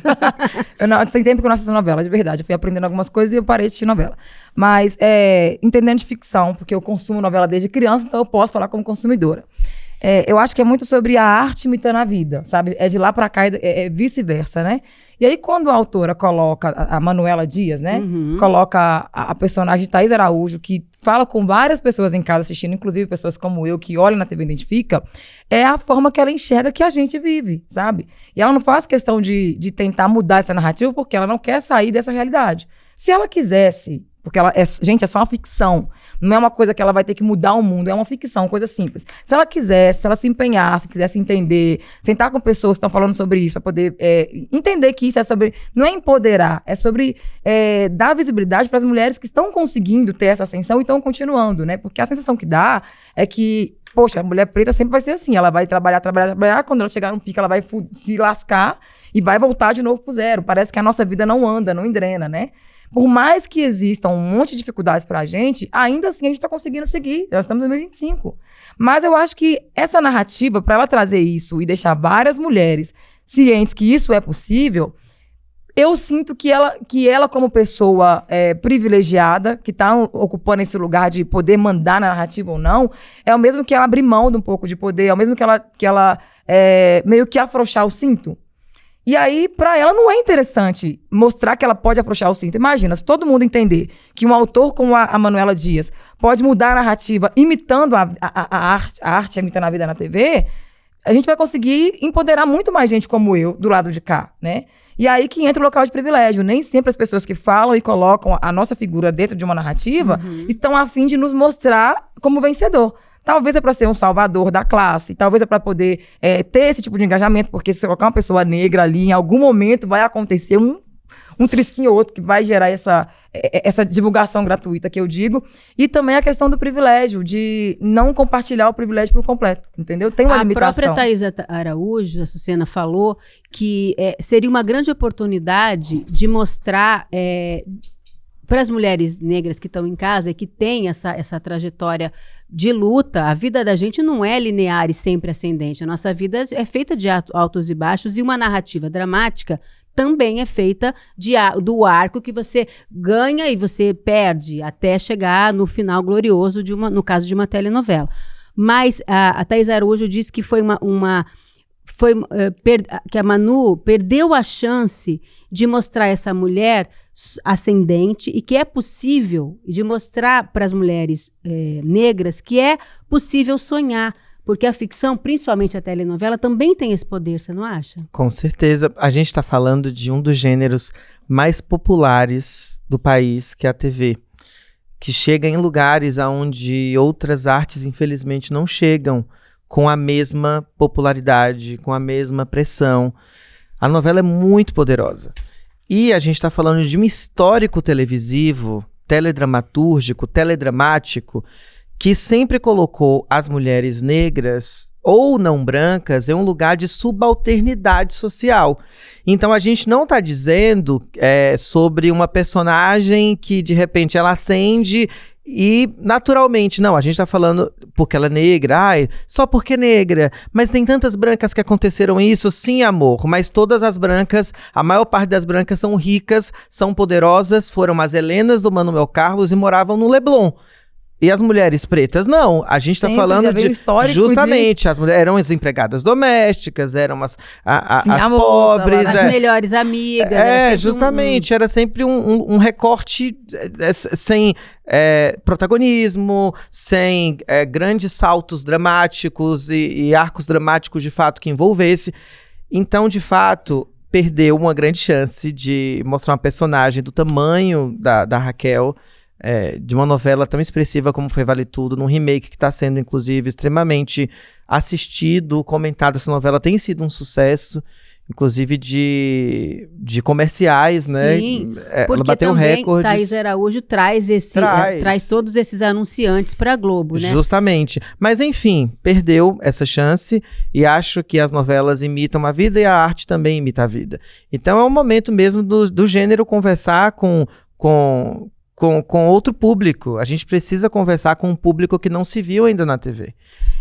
Speaker 4: Tem tempo que eu não assisto novela, de verdade. Eu fui aprendendo algumas coisas e eu parei de assistir novela. Mas, entendendo de ficção, porque eu consumo novela desde criança, então eu posso falar como consumidora. Eu acho que é muito sobre a arte imitando a vida, sabe? É de lá pra cá, é vice-versa, né? E aí, quando a autora coloca, a Manuela Dias, né? Coloca a personagem Thaís Araújo, que fala com várias pessoas em casa assistindo, inclusive pessoas como eu, que olham na TV e identifica, é a forma que ela enxerga que a gente vive, sabe? E ela não faz questão de tentar mudar essa narrativa, porque ela não quer sair dessa realidade. Se ela quisesse... Porque gente, é só uma ficção. Não é uma coisa que ela vai ter que mudar o mundo. É uma ficção, uma coisa simples. Se ela quisesse, se ela se empenhasse, quisesse entender, sentar com pessoas que estão falando sobre isso, para poder entender que isso é sobre... Não é empoderar, é sobre dar visibilidade para as mulheres que estão conseguindo ter essa ascensão e estão continuando, né? Porque a sensação que dá é que, poxa, a mulher preta sempre vai ser assim. Ela vai trabalhar. Quando ela chegar num pico, ela vai se lascar e vai voltar de novo pro zero. Parece que a nossa vida não anda, não engrena, né? Por mais que existam um monte de dificuldades pra gente, ainda assim a gente tá conseguindo seguir. Nós estamos em 2025. Mas eu acho que essa narrativa, para ela trazer isso e deixar várias mulheres cientes que isso é possível, eu sinto que ela como pessoa privilegiada, que tá ocupando esse lugar de poder mandar na narrativa ou não, é o mesmo que ela abrir mão de um pouco de poder, é o mesmo que ela meio que afrouxar o cinto. E aí, pra ela, não é interessante mostrar que ela pode afrouxar o cinto. Imagina, se todo mundo entender que um autor como a Manuela Dias pode mudar a narrativa imitando a arte imitando a vida na TV, a gente vai conseguir empoderar muito mais gente como eu, do lado de cá, né? E aí que entra o local de privilégio. Nem sempre as pessoas que falam e colocam a nossa figura dentro de uma narrativa estão a fim de nos mostrar como vencedor. Talvez é para ser um salvador da classe, talvez é para poder ter esse tipo de engajamento, porque se colocar uma pessoa negra ali, em algum momento vai acontecer um trisquinho ou outro que vai gerar essa divulgação gratuita que eu digo. E também a questão do privilégio, de não compartilhar o privilégio por completo, entendeu? Tem uma limitação.
Speaker 1: A própria Thaís Araújo, a Sucena, falou que seria uma grande oportunidade de mostrar... para as mulheres negras que estão em casa e que têm essa trajetória de luta, a vida da gente não é linear e sempre ascendente. A nossa vida é feita de altos e baixos, e uma narrativa dramática também é feita do arco que você ganha e você perde até chegar no final glorioso, no caso de uma telenovela. Mas a Thaís Araújo disse que que a Manu perdeu a chance de mostrar essa mulher ascendente e que é possível, de mostrar para as mulheres negras que é possível sonhar, porque a ficção, principalmente a telenovela, também tem esse poder, você não acha?
Speaker 3: Com certeza. A gente está falando de um dos gêneros mais populares do país, que é a TV, que chega em lugares onde outras artes, infelizmente, não chegam com a mesma popularidade, com a mesma pressão. A novela é muito poderosa. E a gente está falando de um histórico televisivo, teledramatúrgico, teledramático, que sempre colocou as mulheres negras ou não brancas em um lugar de subalternidade social. Então a gente não está dizendo sobre uma personagem que de repente ela ascende e naturalmente, não, a gente tá falando porque ela é negra, só porque é negra, mas tem tantas brancas que aconteceram isso, sim, amor, mas todas as brancas, a maior parte das brancas são ricas, são poderosas, foram as Helenas do Manuel Carlos e moravam no Leblon. E as mulheres pretas, não. A gente está falando de... Justamente, as mulheres eram as empregadas domésticas, eram as pobres.
Speaker 1: As melhores amigas.
Speaker 3: Justamente. Era sempre um recorte sem protagonismo, sem grandes saltos dramáticos e arcos dramáticos, de fato, que envolvesse. Então, de fato, perdeu uma grande chance de mostrar uma personagem do tamanho da Raquel, de uma novela tão expressiva como foi Vale Tudo, num remake que está sendo, inclusive, extremamente assistido, comentado. Essa novela tem sido um sucesso, inclusive de comerciais, né?
Speaker 1: Sim,
Speaker 3: ela bateu recordes.
Speaker 1: Thaís Araújo traz todos esses anunciantes para a Globo, né?
Speaker 3: Justamente. Mas, enfim, perdeu essa chance e acho que as novelas imitam a vida e a arte também imita a vida. Então é um momento mesmo do gênero conversar com outro público. A gente precisa conversar com um público que não se viu ainda na TV.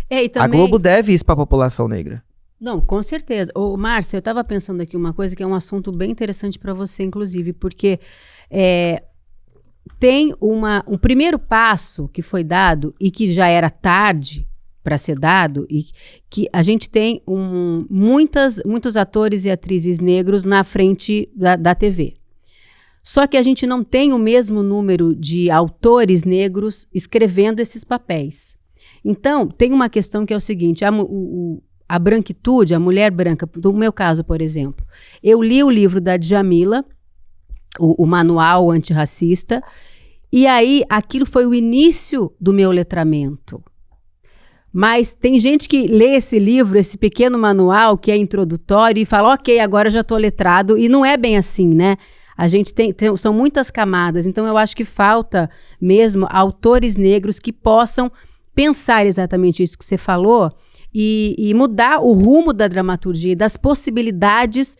Speaker 1: E também...
Speaker 3: A Globo deve isso para a população negra.
Speaker 1: Não, com certeza. Márcia, eu estava pensando aqui uma coisa que é um assunto bem interessante para você, inclusive, porque tem um primeiro passo que foi dado e que já era tarde para ser dado, e que a gente tem muitos atores e atrizes negros na frente da TV. Só que a gente não tem o mesmo número de autores negros escrevendo esses papéis. Então, tem uma questão que é o seguinte, a branquitude, a mulher branca, no meu caso, por exemplo, eu li o livro da Djamila, o manual antirracista, e aí aquilo foi o início do meu letramento. Mas tem gente que lê esse livro, esse pequeno manual, que é introdutório, e fala, ok, agora já estou letrado, e não é bem assim, né? A gente são muitas camadas, então eu acho que falta mesmo autores negros que possam pensar exatamente isso que você falou e mudar o rumo da dramaturgia e das possibilidades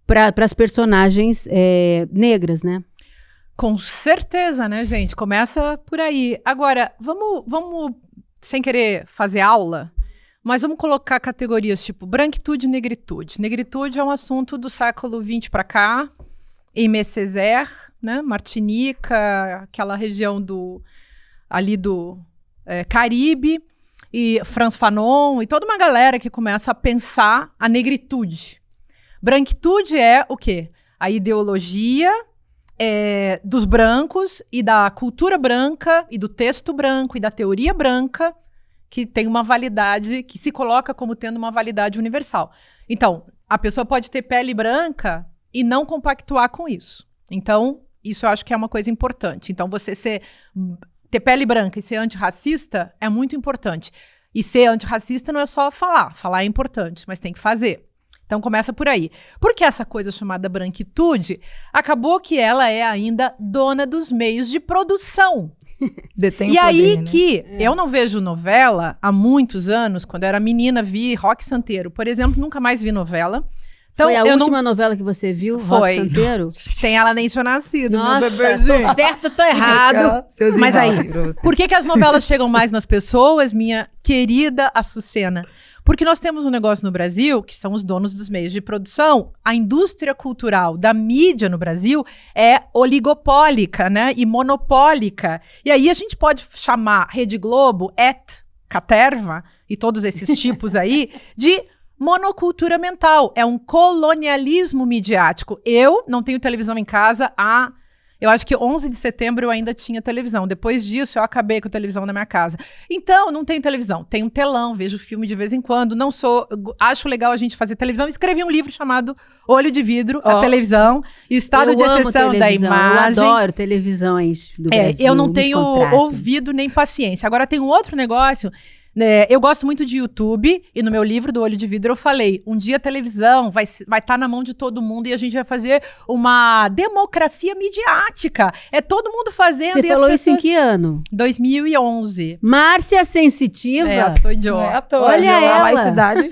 Speaker 1: para as personagens negras, né?
Speaker 2: Com certeza, né, gente? Começa por aí. Agora, vamos sem querer fazer aula, mas vamos colocar categorias tipo branquitude e negritude. Negritude é um assunto do século XX para cá, Aimé Césaire, né, Martinica, aquela região do Caribe, e Frantz Fanon, e toda uma galera que começa a pensar a negritude. Branquitude é o quê? A ideologia dos brancos e da cultura branca e do texto branco e da teoria branca que tem uma validade, que se coloca como tendo uma validade universal. Então, a pessoa pode ter pele branca e não compactuar com isso. Então, isso eu acho que é uma coisa importante. Então, você ter pele branca e ser antirracista é muito importante. E ser antirracista não é só falar. Falar é importante, mas tem que fazer. Então, começa por aí. Porque essa coisa chamada branquitude, acabou que ela é ainda dona dos meios de produção.
Speaker 4: Detém
Speaker 2: e
Speaker 4: o
Speaker 2: aí
Speaker 4: poder,
Speaker 2: que eu não vejo novela há muitos anos. Quando eu era menina, vi Roque Santeiro. Por exemplo, nunca mais vi novela. Então,
Speaker 1: foi a última novela que você viu, Roque Santeiro?
Speaker 2: Tem ela nem tinha nascido.
Speaker 1: Nossa, tô certo, tô errado.
Speaker 2: Mas aí, por que as novelas chegam mais nas pessoas, minha querida Açucena? Porque nós temos um negócio no Brasil, que são os donos dos meios de produção. A indústria cultural da mídia no Brasil é oligopólica, né? E monopólica. E aí a gente pode chamar Rede Globo, Caterva e todos esses tipos aí de monocultura mental. É um colonialismo midiático. Eu não tenho televisão em casa há... Eu acho que 11 de setembro eu ainda tinha televisão. Depois disso, eu acabei com a televisão na minha casa. Então, não tenho televisão. Tenho um telão, vejo filme de vez em quando. Acho legal a gente fazer televisão. Escrevi um livro chamado Olho de Vidro, a televisão, estado de exceção da imagem.
Speaker 1: Eu adoro televisões do Brasil.
Speaker 2: Eu não tenho ouvido nem paciência. Agora, tem um outro negócio... eu gosto muito de YouTube, e no meu livro do Olho de Vidro eu falei, um dia a televisão vai estar na mão de todo mundo e a gente vai fazer uma democracia midiática. É todo mundo fazendo.
Speaker 1: Você falou isso em que ano?
Speaker 2: 2011.
Speaker 1: Márcia Sensitiva?
Speaker 2: Eu sou idiota.
Speaker 1: Olha ela.
Speaker 4: Laicidade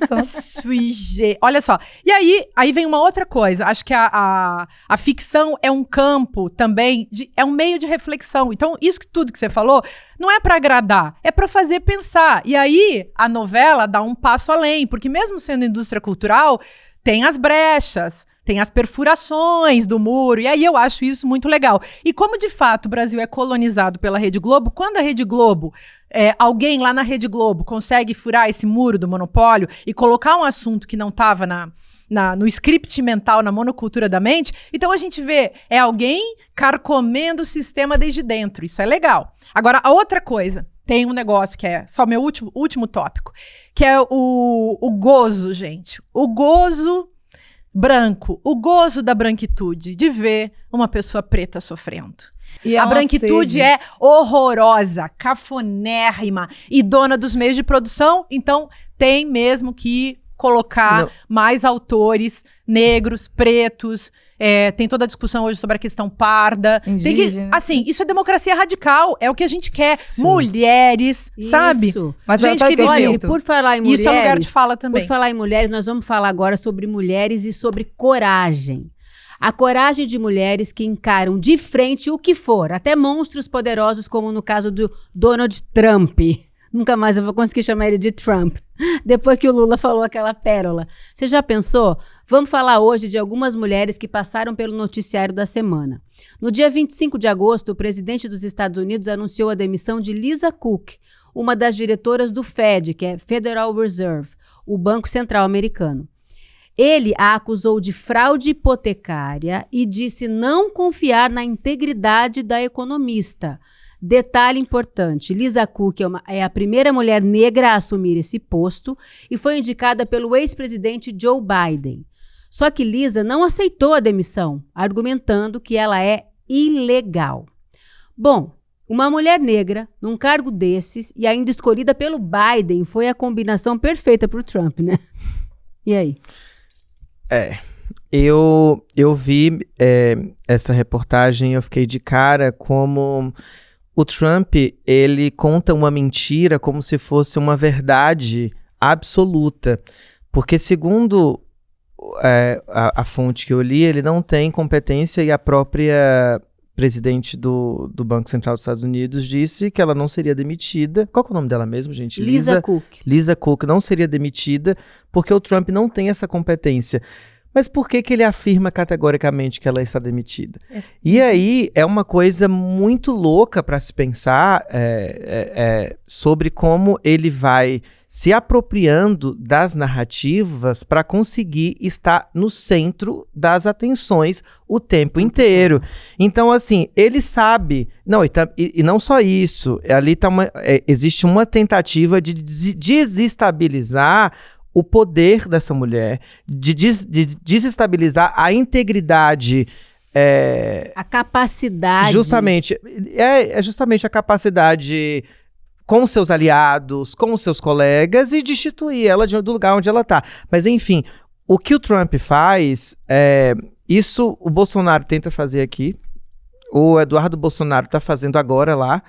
Speaker 2: Olha só. E aí vem uma outra coisa. Acho que a ficção é um campo também, é um meio de reflexão. Então, isso tudo que você falou, não é para agradar, é para fazer pensar. E aí, a novela dá um passo além, porque mesmo sendo indústria cultural, tem as brechas, tem as perfurações do muro, e aí eu acho isso muito legal. E como, de fato, o Brasil é colonizado pela Rede Globo, quando a Rede Globo, alguém lá na Rede Globo consegue furar esse muro do monopólio e colocar um assunto que não estava no script mental, na monocultura da mente, então a gente vê, alguém carcomendo o sistema desde dentro, isso é legal. Agora, a outra coisa, tem um negócio que é só meu último tópico, que é o gozo, gente. O gozo branco, o gozo da branquitude, de ver uma pessoa preta sofrendo.
Speaker 4: E
Speaker 2: a branquitude é horrorosa, cafonérrima e dona dos meios de produção, então tem mesmo que colocar mais autores negros, pretos, tem toda a discussão hoje sobre a questão parda.
Speaker 4: Indígena.
Speaker 2: Assim, isso é democracia radical, é o que a gente quer.
Speaker 3: Sim.
Speaker 2: Mulheres, sabe?
Speaker 4: Mas
Speaker 2: gente
Speaker 4: sabe
Speaker 2: que
Speaker 4: o que eu
Speaker 2: vive...
Speaker 4: sinto?
Speaker 1: Por falar em mulheres...
Speaker 2: Isso é lugar de fala também.
Speaker 1: Por falar em mulheres, nós vamos falar agora sobre mulheres e sobre coragem. A coragem de mulheres que encaram de frente o que for, até monstros poderosos, como no caso do Donald Trump. Nunca mais eu vou conseguir chamar ele de Trump, depois que o Lula falou aquela pérola. Você já pensou? Vamos falar hoje de algumas mulheres que passaram pelo noticiário da semana. No dia 25 de agosto, o presidente dos Estados Unidos anunciou a demissão de Lisa Cook, uma das diretoras do Fed, que é Federal Reserve, o Banco Central americano. Ele a acusou de fraude hipotecária e disse não confiar na integridade da economista. Detalhe importante, Lisa Cook é a primeira mulher negra a assumir esse posto e foi indicada pelo ex-presidente Joe Biden. Só que Lisa não aceitou a demissão, argumentando que ela é ilegal. Bom, uma mulher negra num cargo desses e ainda escolhida pelo Biden foi a combinação perfeita para o Trump, né? E aí?
Speaker 3: Eu vi essa reportagem e eu fiquei de cara como o Trump, ele conta uma mentira como se fosse uma verdade absoluta. Porque segundo a fonte que eu li, ele não tem competência e a própria presidente do Banco Central dos Estados Unidos disse que ela não seria demitida. Qual que é o nome dela mesmo, gente?
Speaker 1: Lisa Cook.
Speaker 3: Lisa Cook não seria demitida porque o Trump não tem essa competência. Mas por que ele afirma categoricamente que ela está demitida? E aí é uma coisa muito louca para se pensar sobre como ele vai se apropriando das narrativas para conseguir estar no centro das atenções o tempo inteiro. Então, assim, ele sabe... Não, e não só isso. Ali existe uma tentativa de desestabilizar o poder dessa mulher, de desestabilizar a integridade.
Speaker 1: A capacidade.
Speaker 3: Justamente. Justamente a capacidade com seus aliados, com seus colegas e destituir ela do lugar onde ela está. Mas, enfim, o que o Trump faz, isso o Bolsonaro tenta fazer aqui. O Eduardo Bolsonaro está fazendo agora lá.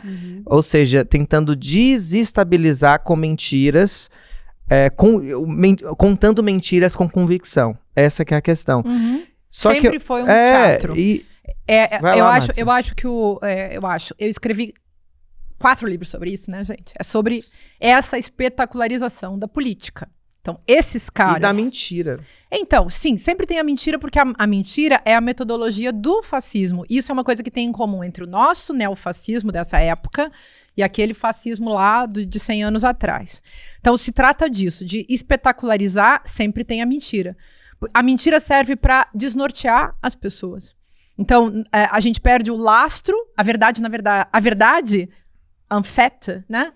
Speaker 3: Ou seja, tentando desestabilizar com mentiras. Contando mentiras com convicção. Essa que é a questão.
Speaker 2: Sempre foi um teatro. Eu escrevi 4 livros sobre isso, né, gente? É sobre essa espetacularização da política. Então, esses caras...
Speaker 3: E da mentira.
Speaker 2: Então, sim, sempre tem a mentira, porque a mentira é a metodologia do fascismo. Isso é uma coisa que tem em comum entre o nosso neofascismo dessa época e aquele fascismo lá de 100 anos atrás. Então, se trata disso, de espetacularizar, sempre tem a mentira. A mentira serve para desnortear as pessoas. Então, a gente perde o lastro, a verdade, en fait, né?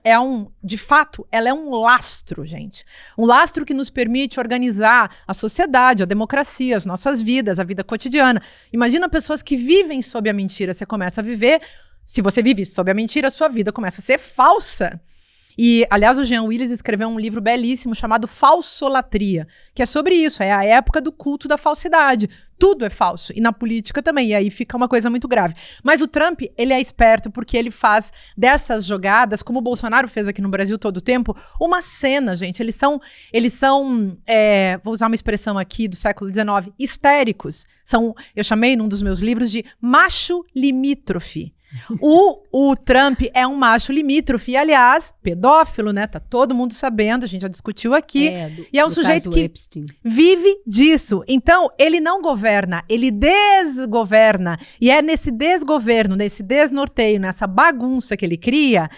Speaker 2: De fato, ela é um lastro, gente. Um lastro que nos permite organizar a sociedade, a democracia, as nossas vidas, a vida cotidiana. Imagina pessoas que vivem sob a mentira. Você começa a viver... Se você vive sob a mentira, sua vida começa a ser falsa. E, aliás, o Jean Willis escreveu um livro belíssimo chamado Falsolatria, que é sobre isso, é a época do culto da falsidade. Tudo é falso, e na política também, e aí fica uma coisa muito grave. Mas o Trump, ele é esperto porque ele faz dessas jogadas, como o Bolsonaro fez aqui no Brasil todo o tempo, uma cena, gente. Eles são vou usar uma expressão aqui do século XIX, histéricos. Eu chamei num dos meus livros de macho limítrofe. O Trump é um macho limítrofe, e aliás, pedófilo, né? Tá todo mundo sabendo, a gente já discutiu aqui. E é um sujeito que vive disso. Então, ele não governa, ele desgoverna. E é nesse desgoverno, nesse desnorteio, nessa bagunça que ele cria,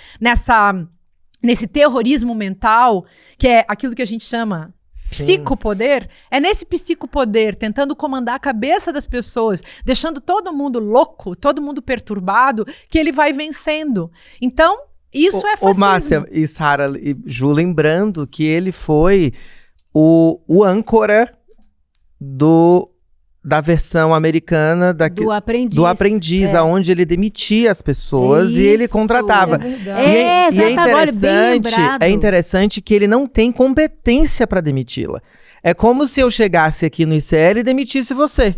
Speaker 2: nesse terrorismo mental, que é aquilo que a gente chama psicopoder, é nesse psicopoder, tentando comandar a cabeça das pessoas, deixando todo mundo louco, todo mundo perturbado, que ele vai vencendo. Então, isso é fascismo.
Speaker 3: Ô, Márcia e Sara e Ju, lembrando que ele foi o âncora da versão americana
Speaker 1: do Aprendiz,
Speaker 3: aonde ele demitia as pessoas e ele contratava. É interessante que ele não tem competência para demiti-la. É como se eu chegasse aqui no ICL e demitisse você.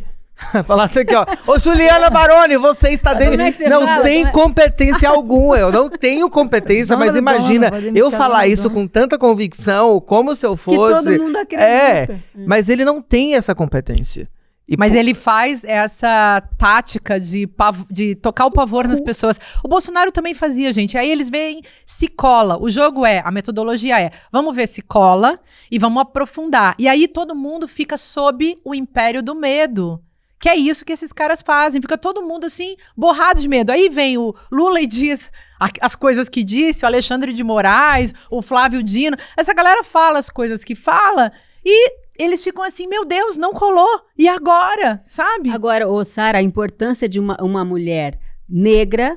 Speaker 3: Falasse aqui, ó, ô Juliana Baroni, você está demitida. Não, sem competência alguma. Eu não tenho competência, mas imagina eu falar isso com tanta convicção, como se eu fosse.
Speaker 1: Que todo mundo acredita.
Speaker 3: Mas ele não tem essa competência.
Speaker 2: Mas ele faz essa tática de tocar o pavor nas pessoas. O Bolsonaro também fazia, gente. Aí eles veem se cola. O jogo a metodologia vamos ver se cola e vamos aprofundar. E aí todo mundo fica sob o império do medo. Que é isso que esses caras fazem. Fica todo mundo assim, borrado de medo. Aí vem o Lula e diz as coisas que disse, o Alexandre de Moraes, o Flávio Dino. Essa galera fala as coisas que fala e eles ficam assim, meu Deus, não colou. E agora, sabe?
Speaker 1: Agora, Sara, a importância de uma mulher negra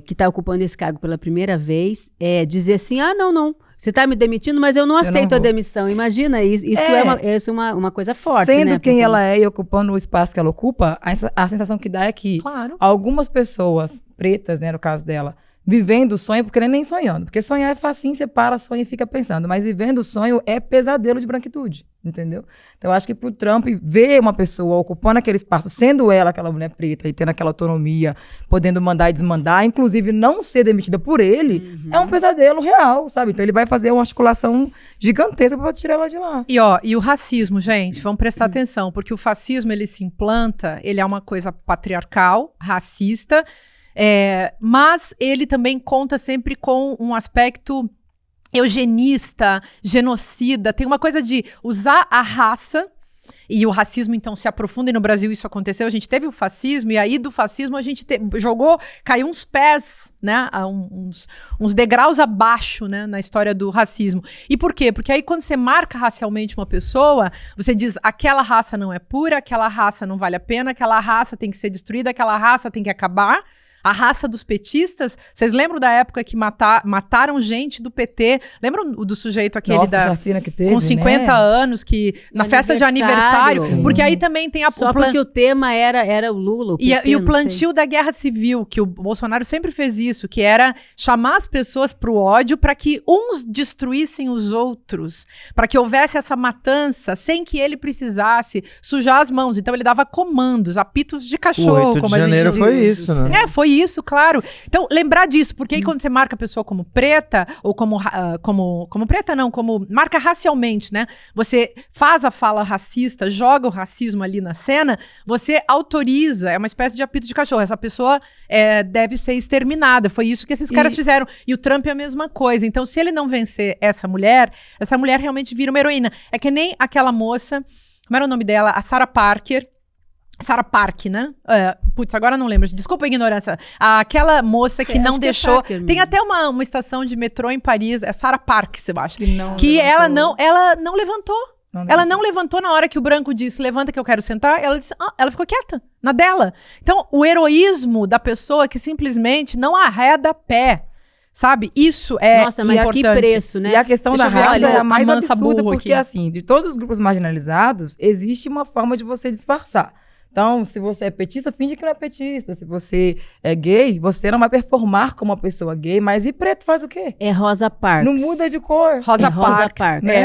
Speaker 1: que está ocupando esse cargo pela primeira vez é dizer assim, não, você está me demitindo, mas eu não aceito a demissão. Imagina, isso é uma coisa forte,
Speaker 4: sendo
Speaker 1: né?
Speaker 4: Quem ela é e ocupando o espaço que ela ocupa, a sensação que dá é que algumas pessoas pretas, né, no caso dela, vivendo o sonho, porque nem sonhando. Porque sonhar é facinho, você para, sonha e fica pensando. Mas vivendo o sonho é pesadelo de branquitude, entendeu? Então, eu acho que pro Trump, ver uma pessoa ocupando aquele espaço, sendo ela aquela mulher preta e tendo aquela autonomia, podendo mandar e desmandar, inclusive não ser demitida por ele, é um pesadelo real, sabe? Então, ele vai fazer uma articulação gigantesca pra tirar ela de lá.
Speaker 2: E o racismo, gente, vamos prestar atenção, porque o fascismo, ele se implanta, ele é uma coisa patriarcal, racista, mas ele também conta sempre com um aspecto eugenista, genocida. Tem uma coisa de usar a raça, e o racismo então se aprofunda, e no Brasil isso aconteceu. A gente teve o fascismo, e aí do fascismo a gente caiu uns pés, né, uns degraus abaixo, né, na história do racismo. E por quê? Porque aí quando você marca racialmente uma pessoa, você diz, aquela raça não é pura, aquela raça não vale a pena, aquela raça tem que ser destruída, aquela raça tem que acabar. A raça dos petistas, vocês lembram da época que mataram gente do PT? Lembram do sujeito aquele
Speaker 4: chacina que teve,
Speaker 2: com 50 anos, que na festa de aniversário,
Speaker 1: Sim.
Speaker 2: Porque aí também tem
Speaker 1: Só porque o tema era o Lula, o PT,
Speaker 2: e o plantio da guerra civil, que o Bolsonaro sempre fez isso, que era chamar as pessoas pro ódio para que uns destruíssem os outros, para que houvesse essa matança sem que ele precisasse sujar as mãos. Então ele dava comandos, apitos de cachorro,
Speaker 3: 8
Speaker 2: como
Speaker 3: de
Speaker 2: a gente
Speaker 3: janeiro
Speaker 2: diz.
Speaker 3: foi isso, né?
Speaker 2: Foi isso, claro. Então, lembrar disso, porque aí quando você marca a pessoa como preta, ou como preta não, como marca racialmente, né? Você faz a fala racista, joga o racismo ali na cena, você autoriza, é uma espécie de apito de cachorro. Essa pessoa deve ser exterminada. Foi isso que esses caras fizeram. E o Trump é a mesma coisa. Então, se ele não vencer essa mulher realmente vira uma heroína. É que nem aquela moça, como era o nome dela? A Sarah Park, né? Agora não lembro. Desculpa a ignorância. Aquela moça que não deixou...
Speaker 1: Parker,
Speaker 2: tem até uma estação de metrô em Paris, é Sarah Parks, eu acho.
Speaker 4: Que
Speaker 2: ela não levantou. Ela não levantou na hora que o branco disse, levanta que eu quero sentar. Ela disse, ela ficou quieta, na dela. Então, o heroísmo da pessoa que simplesmente não arreda pé. Sabe? Isso é
Speaker 1: Nossa, mas
Speaker 2: importante.
Speaker 1: que preço, né?
Speaker 4: E a questão da raça é a mais absurda, porque
Speaker 2: aqui.
Speaker 4: assim, de todos os grupos marginalizados, existe uma forma de você disfarçar. Então, se você é petista, finge que não é petista. Se você é gay, você não vai performar como uma pessoa gay, mas e preto faz o quê?
Speaker 1: É Rosa Parks.
Speaker 4: Não muda de cor.
Speaker 2: Rosa
Speaker 1: Parks.
Speaker 2: Parks.
Speaker 4: Né?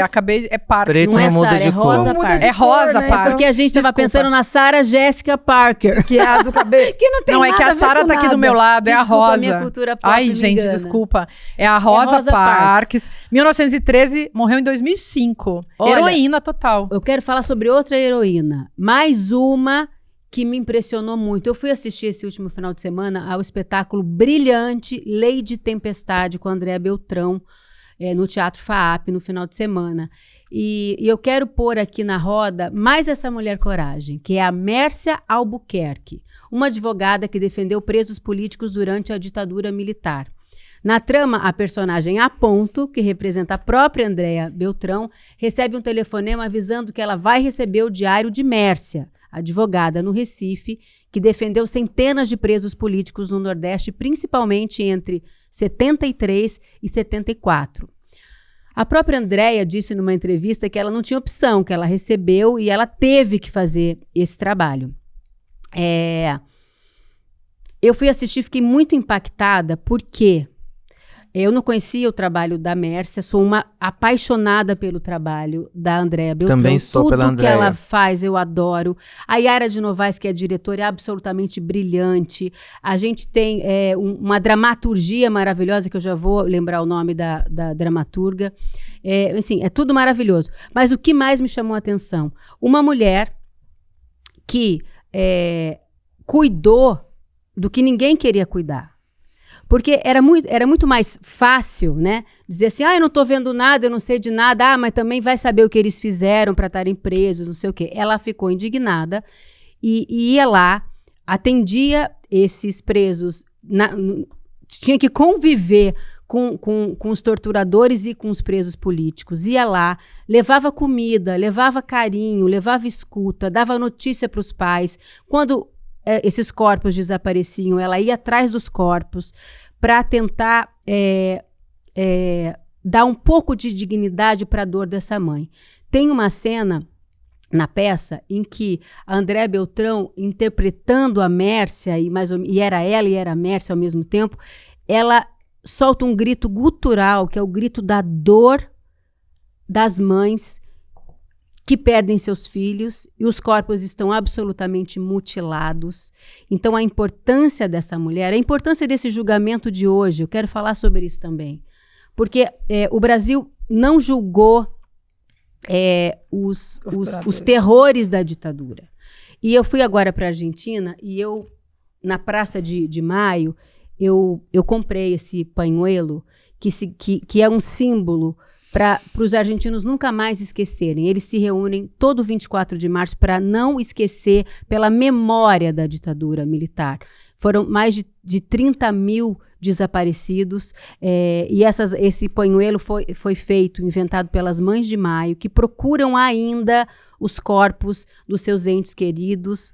Speaker 2: É Parks.
Speaker 3: Preto
Speaker 1: não é
Speaker 3: muda
Speaker 1: Sarah,
Speaker 3: de
Speaker 1: é
Speaker 3: cor.
Speaker 1: Rosa
Speaker 4: Não muda
Speaker 1: Parks.
Speaker 4: de
Speaker 2: É Rosa
Speaker 4: cor, né?
Speaker 2: Parks.
Speaker 1: Porque a gente tava
Speaker 2: Desculpa.
Speaker 1: pensando na Sarah Jessica Parker.
Speaker 4: Que é a do cabelo.
Speaker 1: Que não tem
Speaker 2: Não,
Speaker 1: nada
Speaker 2: é que a Sarah
Speaker 1: ver
Speaker 2: tá
Speaker 1: com
Speaker 2: aqui do
Speaker 1: nada.
Speaker 2: meu lado, é a
Speaker 1: Desculpa,
Speaker 2: Rosa.
Speaker 1: minha cultura pop
Speaker 2: Ai,
Speaker 1: me
Speaker 2: gente,
Speaker 1: engana.
Speaker 2: desculpa. É a Rosa Parks. 1913, morreu em 2005.
Speaker 1: Olha,
Speaker 2: Heroína total.
Speaker 1: Eu quero falar sobre outra heroína. Mais uma que me impressionou muito. Eu fui assistir esse último final de semana ao espetáculo brilhante Lady Tempestade com a Andréa Beltrão, no Teatro FAAP, no final de semana. E eu quero pôr aqui na roda mais essa mulher coragem, que é a Mércia Albuquerque, uma advogada que defendeu presos políticos durante a ditadura militar. Na trama, a personagem Aponto, que representa a própria Andréa Beltrão, recebe um telefonema avisando que ela vai receber o diário de Mércia, advogada no Recife, que defendeu centenas de presos políticos no Nordeste, principalmente entre 73 e 74. A própria Andréa disse numa entrevista que ela não tinha opção, que ela recebeu e ela teve que fazer esse trabalho. Eu fui assistir, fiquei muito impactada, porque eu não conhecia o trabalho da Mércia, sou uma apaixonada pelo trabalho da Andréa Beltrão.
Speaker 3: Também sou pela Andréa.
Speaker 1: Tudo que ela faz, eu adoro. A Yara de Novaes, que é diretora, é absolutamente brilhante. A gente tem uma dramaturgia maravilhosa, que eu já vou lembrar o nome da dramaturga. Assim, é tudo maravilhoso. Mas o que mais me chamou a atenção? Uma mulher que cuidou do que ninguém queria cuidar. Porque era muito mais fácil, né? Dizer assim, eu não estou vendo nada, eu não sei de nada, mas também vai saber o que eles fizeram para estarem presos, não sei o quê. Ela ficou indignada e ia lá, atendia esses presos, tinha que conviver com os torturadores e com os presos políticos. Ia lá, levava comida, levava carinho, levava escuta, dava notícia para os pais. Quando esses corpos desapareciam, ela ia atrás dos corpos para tentar dar um pouco de dignidade para a dor dessa mãe. Tem uma cena na peça em que a Andréa Beltrão, interpretando a Mércia, e era ela e era a Mércia ao mesmo tempo, ela solta um grito gutural, que é o grito da dor das mães que perdem seus filhos e os corpos estão absolutamente mutilados. Então, a importância dessa mulher, a importância desse julgamento de hoje, eu quero falar sobre isso também. Porque o Brasil não julgou os terrores da ditadura. E eu fui agora para a Argentina e na Praça de Maio, eu comprei esse pañuelo que é um símbolo para os argentinos nunca mais esquecerem. Eles se reúnem todo 24 de março para não esquecer, pela memória da ditadura militar. Foram mais de 30 mil desaparecidos, e esse pañuelo foi inventado pelas Mães de Maio, que procuram ainda os corpos dos seus entes queridos,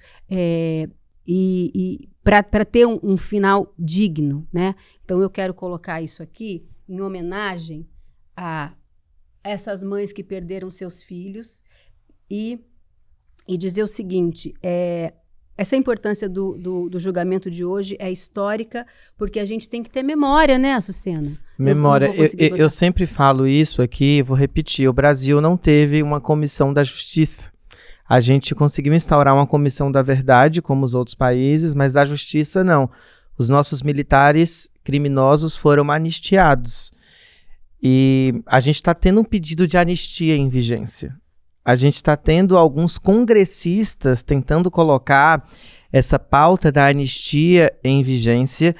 Speaker 1: e para ter um final digno, né? Então eu quero colocar isso aqui em homenagem a essas mães que perderam seus filhos e dizer o seguinte, essa importância do julgamento de hoje é histórica, porque a gente tem que ter memória, né, Açucena?
Speaker 3: Memória. Eu sempre falo isso aqui, vou repetir, o Brasil não teve uma comissão da justiça. A gente conseguiu instaurar uma comissão da verdade, como os outros países, mas da justiça não. Os nossos militares criminosos foram anistiados. E a gente está tendo um pedido de anistia em vigência. A gente está tendo alguns congressistas tentando colocar essa pauta da anistia em vigência.